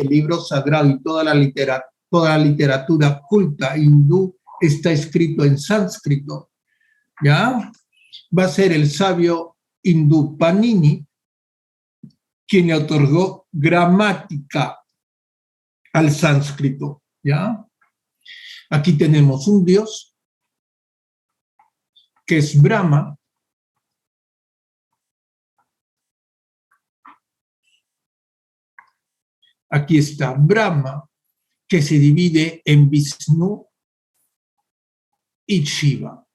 S1: libro sagrado y toda la literatura culta hindú está escrito en sánscrito, ¿ya? Va a ser el sabio hindú Panini quien le otorgó gramática al sánscrito, ¿ya? Aquí tenemos un dios que es Brahma. Aquí está Brahma, que se divide en Vishnu y Shiva,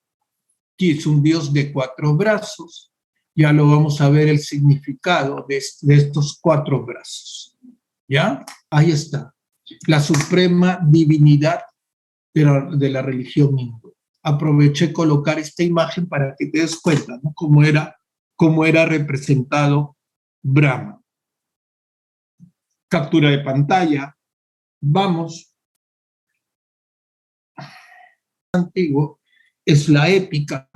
S1: que es un dios de 4 brazos. Ya lo vamos a ver el significado de estos 4 brazos. ¿Ya? Ahí está. La suprema divinidad de la religión hindú. Aproveché colocar esta imagen para que te des cuenta, ¿no? Cómo era representado Brahma. Captura de pantalla. Vamos. Antiguo es la épica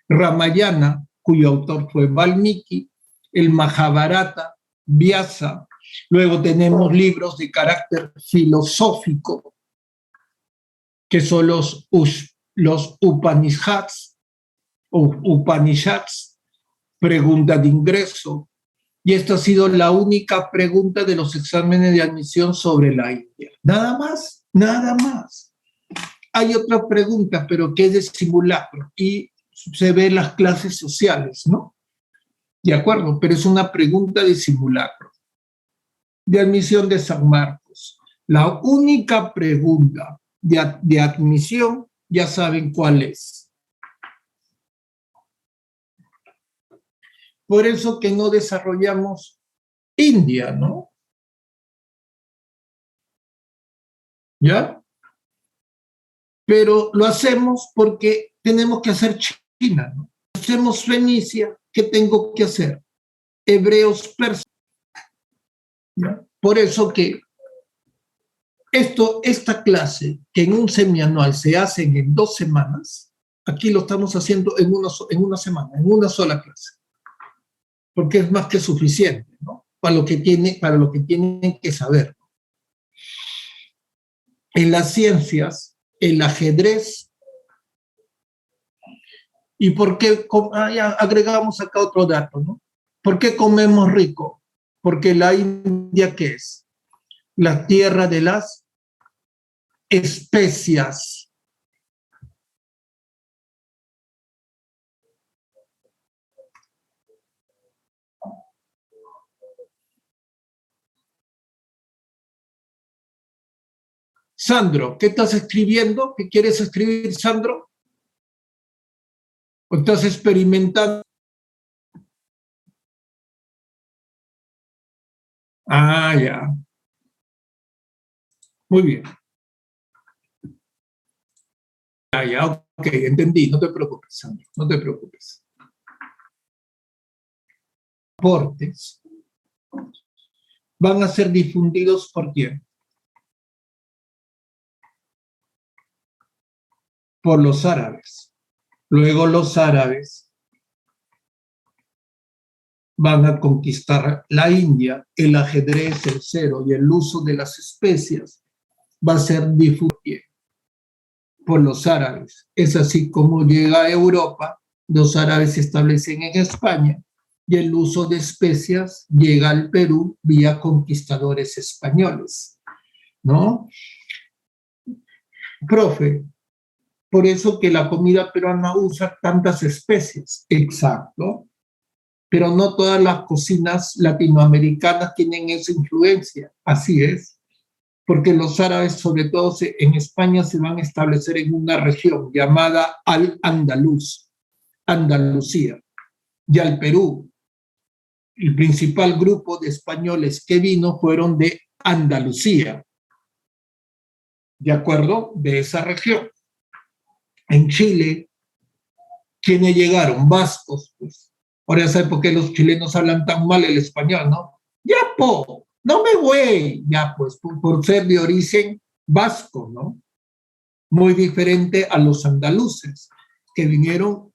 S1: Ramayana, cuyo autor fue Valmiki, el Mahabharata, Vyasa. Luego tenemos libros de carácter filosófico, que son los Upanishads, pregunta de ingreso. Y esta ha sido la única pregunta de los exámenes de admisión sobre la India. Nada más, nada más. Hay otra pregunta, pero que es de simulacro y se ve en las clases sociales, ¿no? De acuerdo, pero es una pregunta de simulacro. De admisión de San Marcos. La única pregunta de admisión, ya saben cuál es. Por eso que no desarrollamos India, ¿no? ¿Ya? Pero lo hacemos porque tenemos que hacer China, ¿no? Hacemos Fenicia, ¿qué tengo que hacer? Hebreos, persas. ¿Ya? Por eso que esta clase, que en un semianual se hacen en 2 semanas, aquí lo estamos haciendo en una semana, en una sola clase, porque es más que suficiente, ¿no? Para lo que tienen que saber. En las ciencias, el ajedrez, ¿y por qué? Ya agregamos acá otro dato, ¿no? ¿Por qué comemos rico? Porque la India, ¿qué es? La tierra de las especias. Sandro, ¿qué estás escribiendo? ¿Qué quieres escribir, Sandro? ¿O estás experimentando? Ah, ya. Muy bien. Ya, ok, entendí. No te preocupes, Sandro. No te preocupes. Aportes van a ser difundidos por quién? Por los árabes. Luego los árabes van a conquistar la India, el ajedrez, el cero y el uso de las especias va a ser difundido por los árabes. Es así como llega a Europa, los árabes se establecen en España y el uso de especias llega al Perú vía conquistadores españoles, ¿no? Profe, por eso que la comida peruana usa tantas especias, exacto, pero no todas las cocinas latinoamericanas tienen esa influencia, así es, porque los árabes, sobre todo en España, se van a establecer en una región llamada Al-Andalus, Andalucía, y al Perú. El principal grupo de españoles que vino fueron de Andalucía, ¿de acuerdo? De esa región. En Chile, ¿quiénes llegaron? Vascos, pues. Ahora ya sabes por qué los chilenos hablan tan mal el español, ¿no? Ya, po, no me voy, ya, pues, por ser de origen vasco, ¿no? Muy diferente a los andaluces que vinieron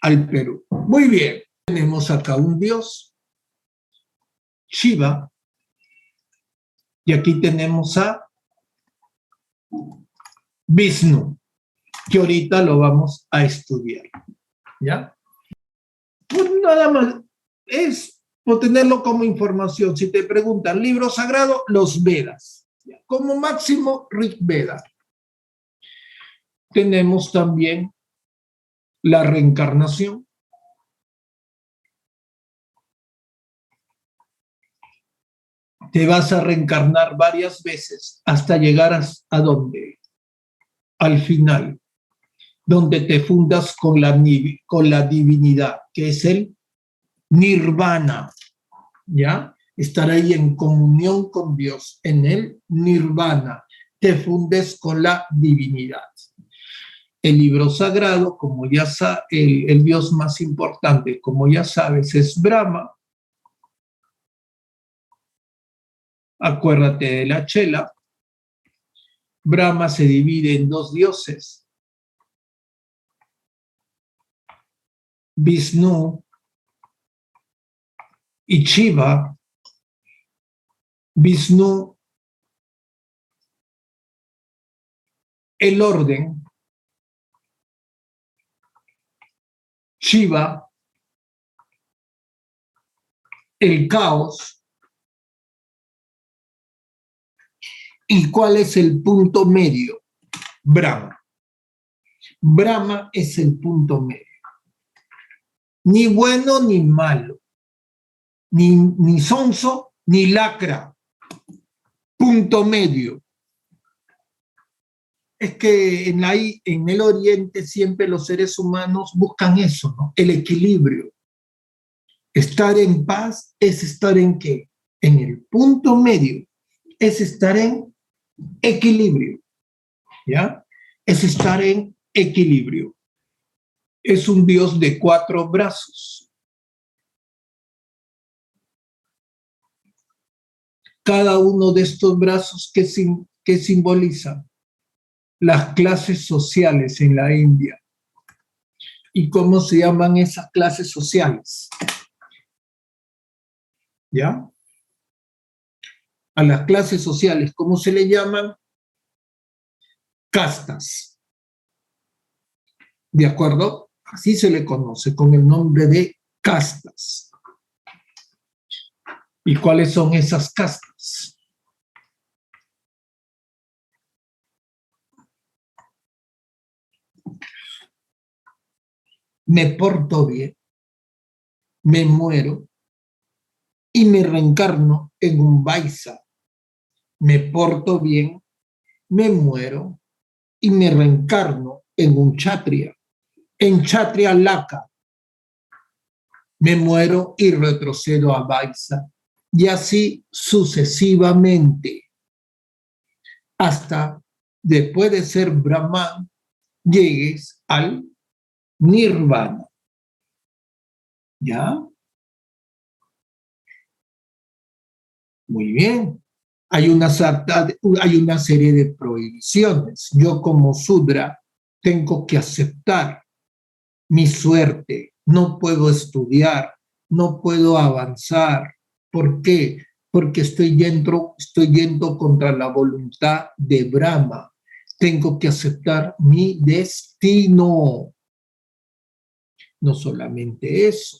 S1: al Perú. Muy bien, tenemos acá un dios, Shiva, y aquí tenemos a Vishnu, que ahorita lo vamos a estudiar, ¿ya? Pues nada más, es por tenerlo como información. Si te preguntan libro sagrado, los Vedas, como máximo Rig Veda. Tenemos también la reencarnación. Te vas a reencarnar varias veces hasta llegar a dónde? Al final, donde te fundas con la divinidad, que es el nirvana, ¿ya? Estar ahí en comunión con Dios, en el nirvana, te fundes con la divinidad. El libro sagrado, como ya sabes, el dios más importante, como ya sabes, es Brahma. Acuérdate de la chela. Brahma se divide en 2 dioses, Vishnu y Shiva. Vishnu, el orden, Shiva, el caos. ¿Y cuál es el punto medio? Brahma. Brahma es el punto medio. Ni bueno ni malo, ni sonso ni lacra. Punto medio. Es que en el Oriente siempre los seres humanos buscan eso, ¿no? El equilibrio. Estar en paz es estar en ¿qué? En el punto medio. Es estar en equilibrio, ¿ya? Es estar en equilibrio. Es un Dios de 4 brazos. cada uno de estos brazos que simbolizan las clases sociales en la India. ¿Y cómo se llaman esas clases sociales? ¿Ya? A las clases sociales, ¿cómo se le llaman? Castas. ¿De acuerdo? Así se le conoce con el nombre de castas. ¿Y cuáles son esas castas? Me porto bien, me muero y me reencarno en un Vaisa. Me porto bien, me muero y me reencarno en un Kshatriya. En Kshatriya Laka me muero y retrocedo a Vaisa. Y así sucesivamente, hasta después de ser Brahman, llegues al Nirvana. ¿Ya? Muy bien. Hay una serie de prohibiciones. Yo como Sudra tengo que aceptar mi suerte. No puedo estudiar, no puedo avanzar. ¿Por qué? Porque estoy yendo contra la voluntad de Brahma. Tengo que aceptar mi destino. No solamente eso.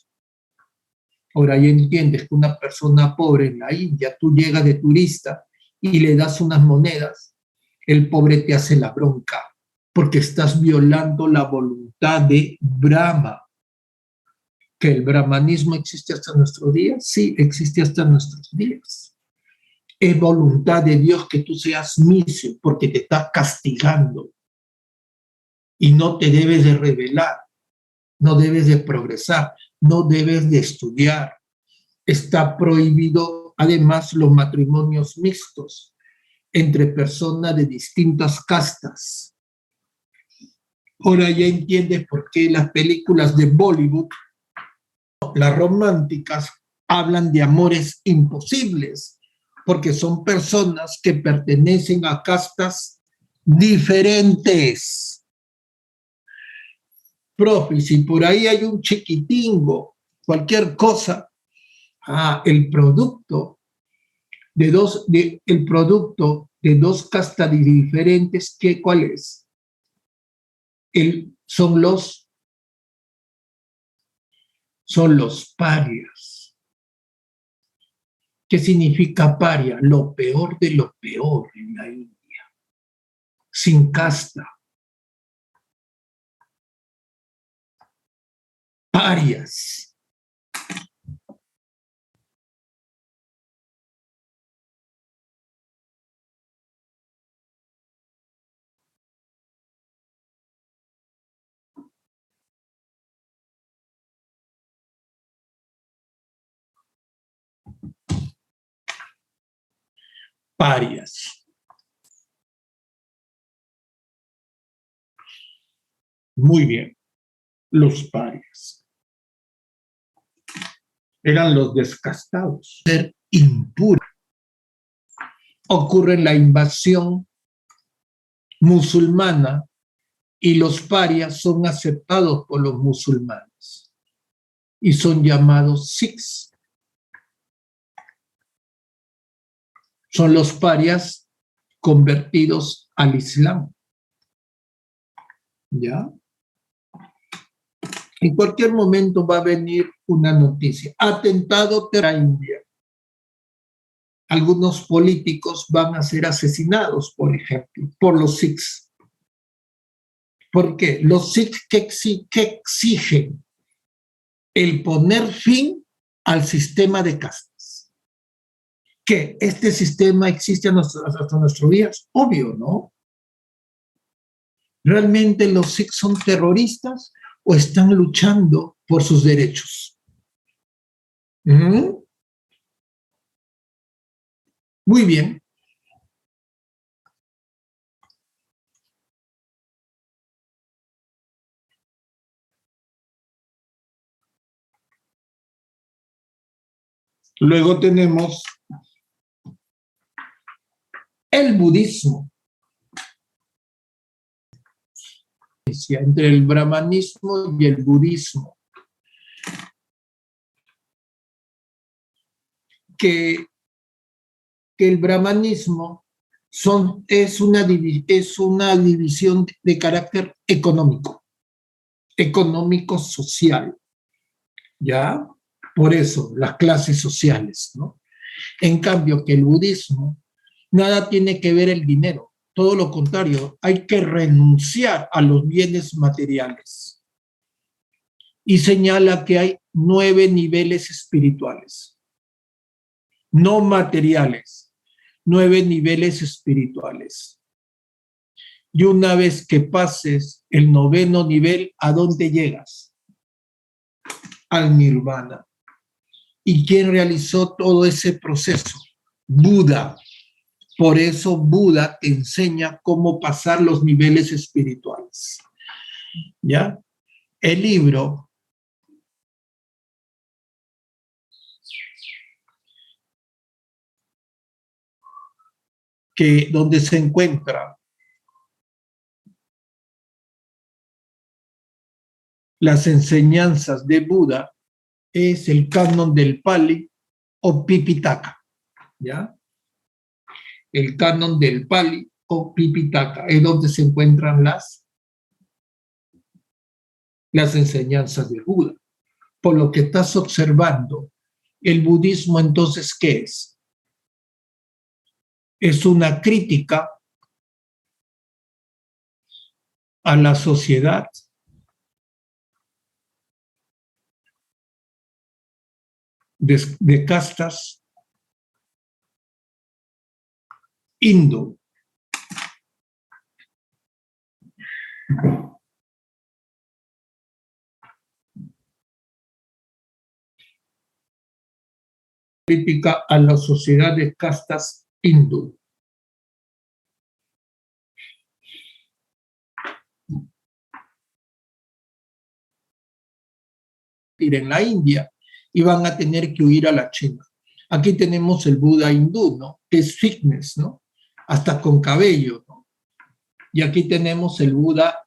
S1: Ahora ya entiendes que una persona pobre en la India, tú llegas de turista y le das unas monedas, el pobre te hace la bronca, porque estás violando la voluntad de Brahma. ¿Que el brahmanismo existe hasta nuestros días? Sí, existe hasta nuestros días. Es voluntad de Dios que tú seas misio, porque te está castigando. Y no te debes de rebelar, no debes de progresar, no debes de estudiar. Está prohibido además los matrimonios mixtos entre personas de distintas castas. Ahora ya entiendes por qué las películas de Bollywood, las románticas, hablan de amores imposibles, porque son personas que pertenecen a castas diferentes. Profe, si por ahí hay un chiquitingo, cualquier cosa, el producto de dos castas diferentes, ¿cuál es? Son los parias. ¿Qué significa paria? Lo peor de lo peor en la India. Sin casta. Parias. Parias. Muy bien. Los parias. Eran los descastados. Ser impuro. Ocurre la invasión musulmana y los parias son aceptados por los musulmanes y son llamados sikhs. Son los parias convertidos al Islam. ¿Ya? En cualquier momento va a venir una noticia. Atentado terrorista en India. Algunos políticos van a ser asesinados, por ejemplo, por los sikhs. ¿Por qué? Los sikhs que exigen el poner fin al sistema de castas. Que este sistema existe hasta nuestros días, obvio, ¿no? ¿Realmente los sikhs son terroristas o están luchando por sus derechos? Muy bien. Luego tenemos El budismo, entre el brahmanismo y el budismo, que el brahmanismo es una división de carácter económico-social, ¿ya? Por eso, las clases sociales, ¿no? En cambio, que el budismo, nada tiene que ver el dinero, todo lo contrario, hay que renunciar a los bienes materiales. Y señala que hay 9 niveles espirituales, no materiales, 9 niveles espirituales. Y una vez que pases el 9º nivel, ¿a dónde llegas? Al nirvana. ¿Y quién realizó todo ese proceso? Buda. Por eso Buda te enseña cómo pasar los niveles espirituales. ¿Ya? El libro donde se encuentra las enseñanzas de Buda es el canon del Pali o Pipitaka, ¿ya? El canon del Pali o Pipitaka es donde se encuentran las enseñanzas de Buda. Por lo que estás observando, el budismo entonces, ¿qué es? Es una crítica a la sociedad de castas hindú. Crítica a la sociedad de castas hindú. Ir en la India y van a tener que huir a la China. Aquí tenemos el Buda hindú, ¿no? Que es fitness, ¿no? Hasta con cabello, ¿no? Y aquí tenemos el Buda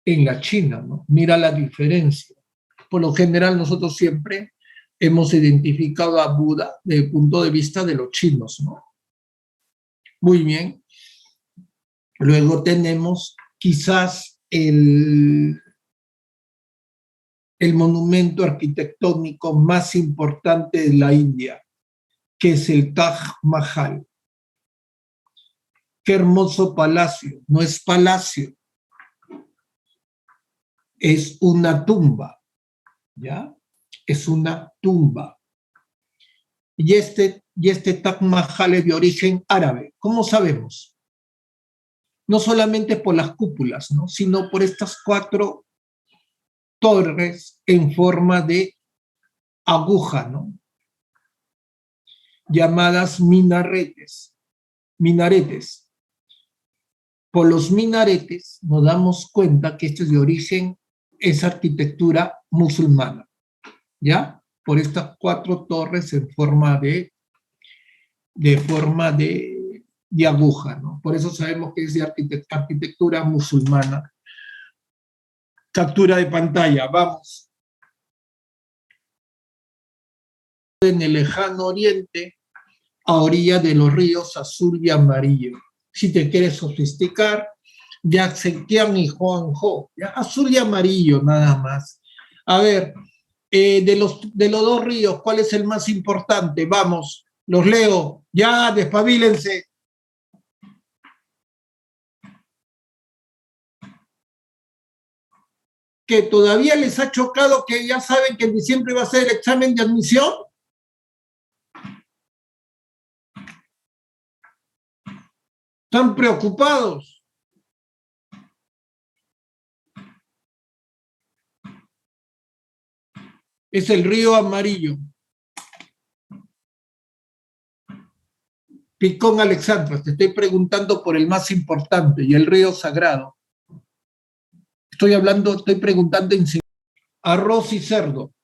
S1: en la China, ¿no? Mira la diferencia. Por lo general, nosotros siempre hemos identificado a Buda desde el punto de vista de los chinos, ¿no? Muy bien. Luego tenemos quizás el monumento arquitectónico más importante de la India, que es el Taj Mahal. Qué hermoso palacio. No es palacio, es una tumba, ¿ya? Es una tumba. Y este Taj Mahal es de origen árabe. ¿Cómo sabemos? No solamente por las cúpulas, ¿no? Sino por estas 4 torres en forma de aguja, ¿no? Llamadas minaretes. Por los minaretes nos damos cuenta que esto es de origen, es arquitectura musulmana, ¿ya? Por estas 4 torres en forma de aguja, ¿no? Por eso sabemos que es de arquitectura musulmana. Captura de pantalla, vamos. En el lejano oriente, a orilla de los ríos Azul y Amarillo. Si te quieres sofisticar, Yaxequian y Juanjo, ¿ya? Azul y Amarillo nada más. A ver, de los 2 ríos, ¿cuál es el más importante? Vamos, los leo, ya despabilense. Que todavía les ha chocado que ya saben que en diciembre va a ser el examen de admisión. Están preocupados. Es el río Amarillo. Picón Alexandra, te estoy preguntando por el más importante y el río Sagrado. Estoy preguntando en arroz y cerdo.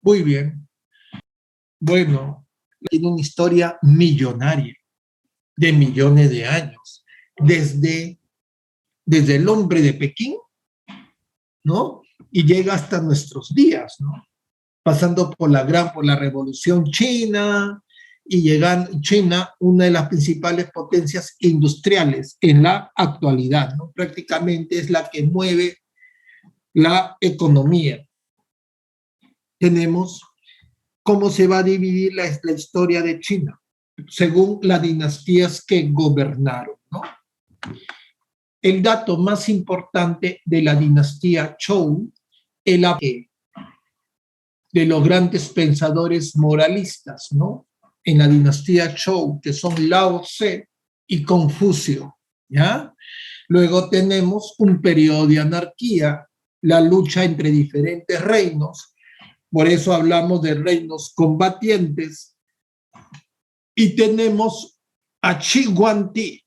S1: Muy bien. Bueno, tiene una historia millonaria, de millones de años, desde el hombre de Pekín, ¿no? Y llega hasta nuestros días, ¿no? Pasando por la Revolución China y llegando China, una de las principales potencias industriales en la actualidad, ¿no? Prácticamente es la que mueve la economía. Tenemos cómo se va a dividir la historia de China, según las dinastías que gobernaron, ¿no? El dato más importante de la dinastía Zhou es la de los grandes pensadores moralistas, ¿no? En la dinastía Zhou, que son Lao Tse y Confucio, ¿ya? Luego tenemos un periodo de anarquía, la lucha entre diferentes reinos, por eso hablamos de reinos combatientes, y tenemos a Shi Huangdi,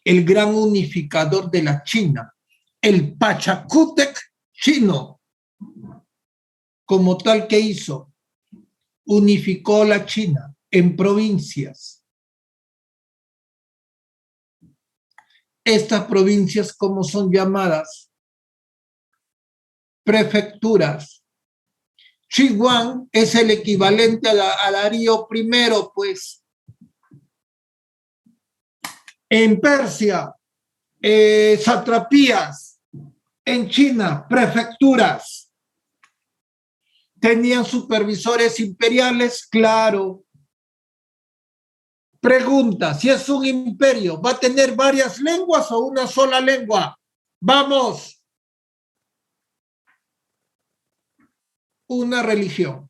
S1: el gran unificador de la China, el Pachacútec chino, como tal que hizo, unificó la China en provincias. Estas provincias, ¿cómo son llamadas? Prefecturas. Xinjiang es el equivalente a Darío I, pues. En Persia, satrapías. En China, prefecturas. ¿Tenían supervisores imperiales? Claro. Pregunta, si es un imperio, ¿va a tener varias lenguas o una sola lengua? Vamos. Una religión.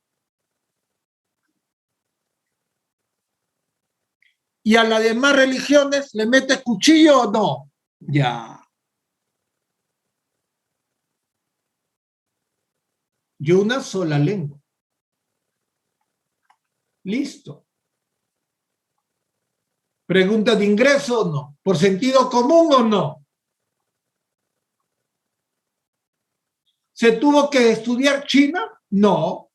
S1: ¿Y a las demás religiones le mete cuchillo o no? Ya. Y una sola lengua. Listo. ¿Pregunta de ingreso o no? ¿Por sentido común o no? ¿Se tuvo que estudiar China? No.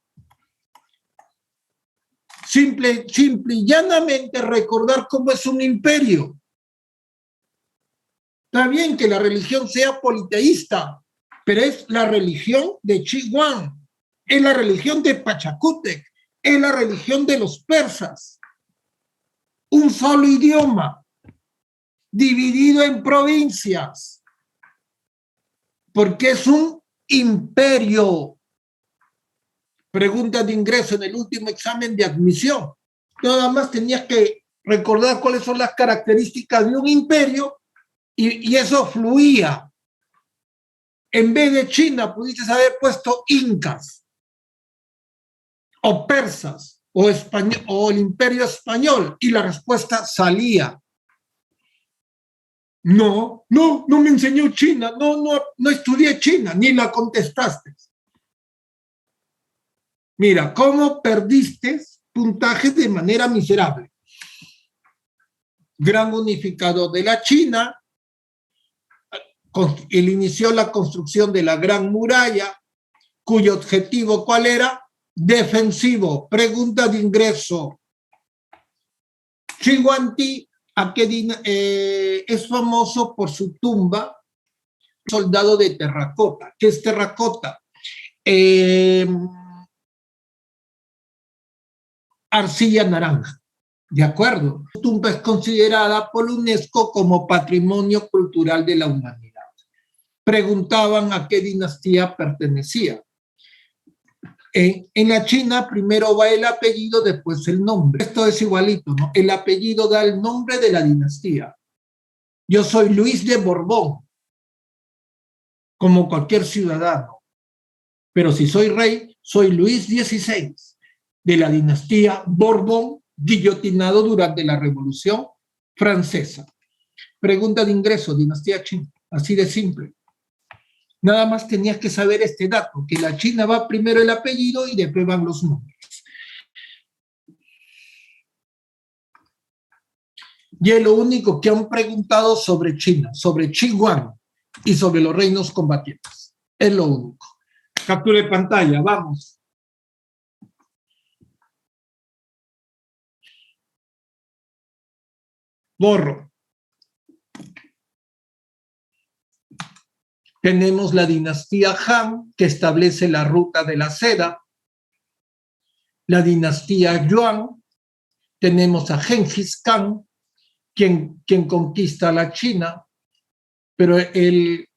S1: Simple y llanamente recordar cómo es un imperio. Está bien que la religión sea politeísta, pero es la religión de Xinjiang, es la religión de Pachacútec, es la religión de los persas. Un solo idioma, dividido en provincias, porque es un imperio. Pregunta de ingreso en el último examen de admisión. Nada más tenías que recordar cuáles son las características de un imperio y eso fluía. En vez de China, pudiste haber puesto incas o persas o, español, o el imperio español y la respuesta salía. No me enseñó China, no estudié China, ni la contestaste. Mira, ¿cómo perdiste puntajes de manera miserable? Gran unificador de la China, él inició la construcción de la Gran Muralla, cuyo objetivo, ¿cuál era? Defensivo. Pregunta de ingreso. Shi Huangdi es famoso por su tumba, soldado de terracota. ¿Qué es terracota? Arcilla naranja. ¿De acuerdo? Su tumba es considerada por la UNESCO como Patrimonio Cultural de la Humanidad. Preguntaban a qué dinastía pertenecía. En la China primero va el apellido, después el nombre. Esto es igualito, ¿no? El apellido da el nombre de la dinastía. Yo soy Luis de Borbón, como cualquier ciudadano. Pero si soy rey, soy Luis XVI, de la dinastía Borbón, guillotinado durante la Revolución Francesa. Pregunta de ingreso, dinastía China. Así de simple. Nada más tenías que saber este dato, que la China va primero el apellido y después van los nombres. Y es lo único que han preguntado sobre China, sobre Xinjiang y sobre los reinos combatientes. Es lo único. Capture pantalla, vamos. Borro. Tenemos la dinastía Han, que establece la ruta de la seda. La dinastía Yuan. Tenemos a Genghis Khan, quien conquista la China, pero el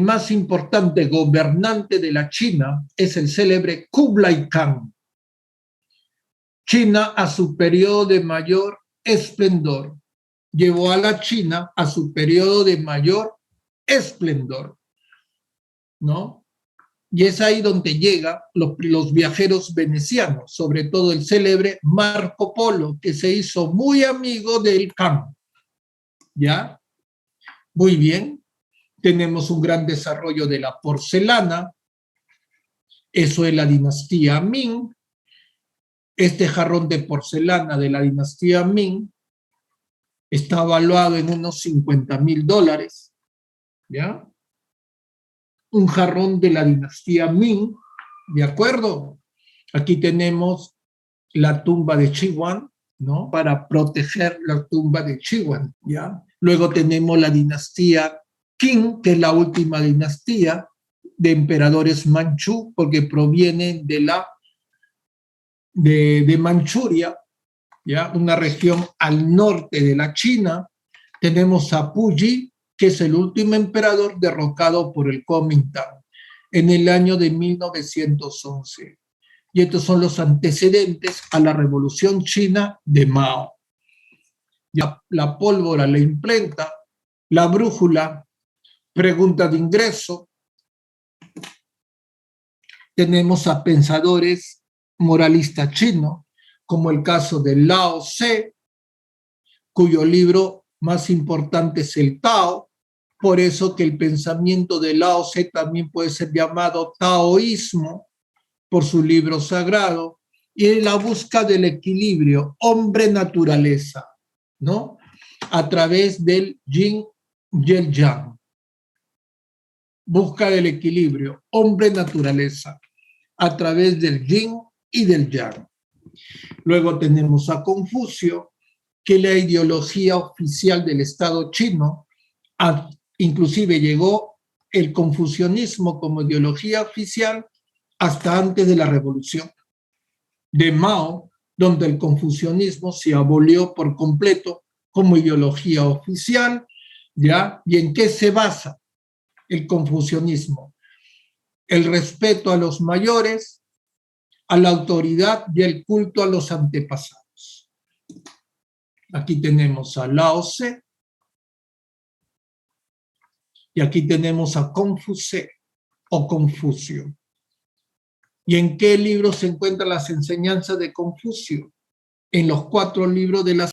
S1: más importante gobernante de la China es el célebre Kublai Khan. China, a su periodo de mayor esplendor, llevó a la China a su periodo de mayor esplendor, ¿no? Y es ahí donde llegan los viajeros venecianos, sobre todo el célebre Marco Polo, que se hizo muy amigo del Khan. ¿Ya? Muy bien. Tenemos un gran desarrollo de la porcelana. Eso es la dinastía Ming. Este jarrón de porcelana de la dinastía Ming está valuado en unos $50,000. ¿Ya? Un jarrón de la dinastía Ming, ¿de acuerdo? Aquí tenemos la tumba de Qi Huang, ¿no? Para proteger la tumba de Qi Huang, ¿ya? Luego tenemos la dinastía Qing, que es la última dinastía de emperadores manchú, porque provienen de Manchuria, ¿ya? Una región al norte de la China. Tenemos a Puyi, que es el último emperador derrocado por el Kuomintang en el año de 1911. Y estos son los antecedentes a la Revolución China de Mao. La pólvora, la imprenta, la brújula, pregunta de ingreso. Tenemos a pensadores moralistas chinos, como el caso de Lao Tse, cuyo libro más importante es el Tao. Por eso que el pensamiento de Lao Tse también puede ser llamado taoísmo, por su libro sagrado, y la busca del equilibrio hombre-naturaleza, ¿no? A través del yin y el yang. Busca del equilibrio hombre-naturaleza a través del yin y del yang. Luego tenemos a Confucio, que es la ideología oficial del Estado chino. Inclusive llegó el confucianismo como ideología oficial hasta antes de la revolución de Mao, donde el confucianismo se abolió por completo como ideología oficial, ¿ya? ¿Y en qué se basa el confucianismo? El respeto a los mayores, a la autoridad y el culto a los antepasados. Aquí tenemos a Lao Tse y aquí tenemos a Confucio o Confucio. ¿Y en qué libros se encuentran las enseñanzas de Confucio? En los 4 libros de la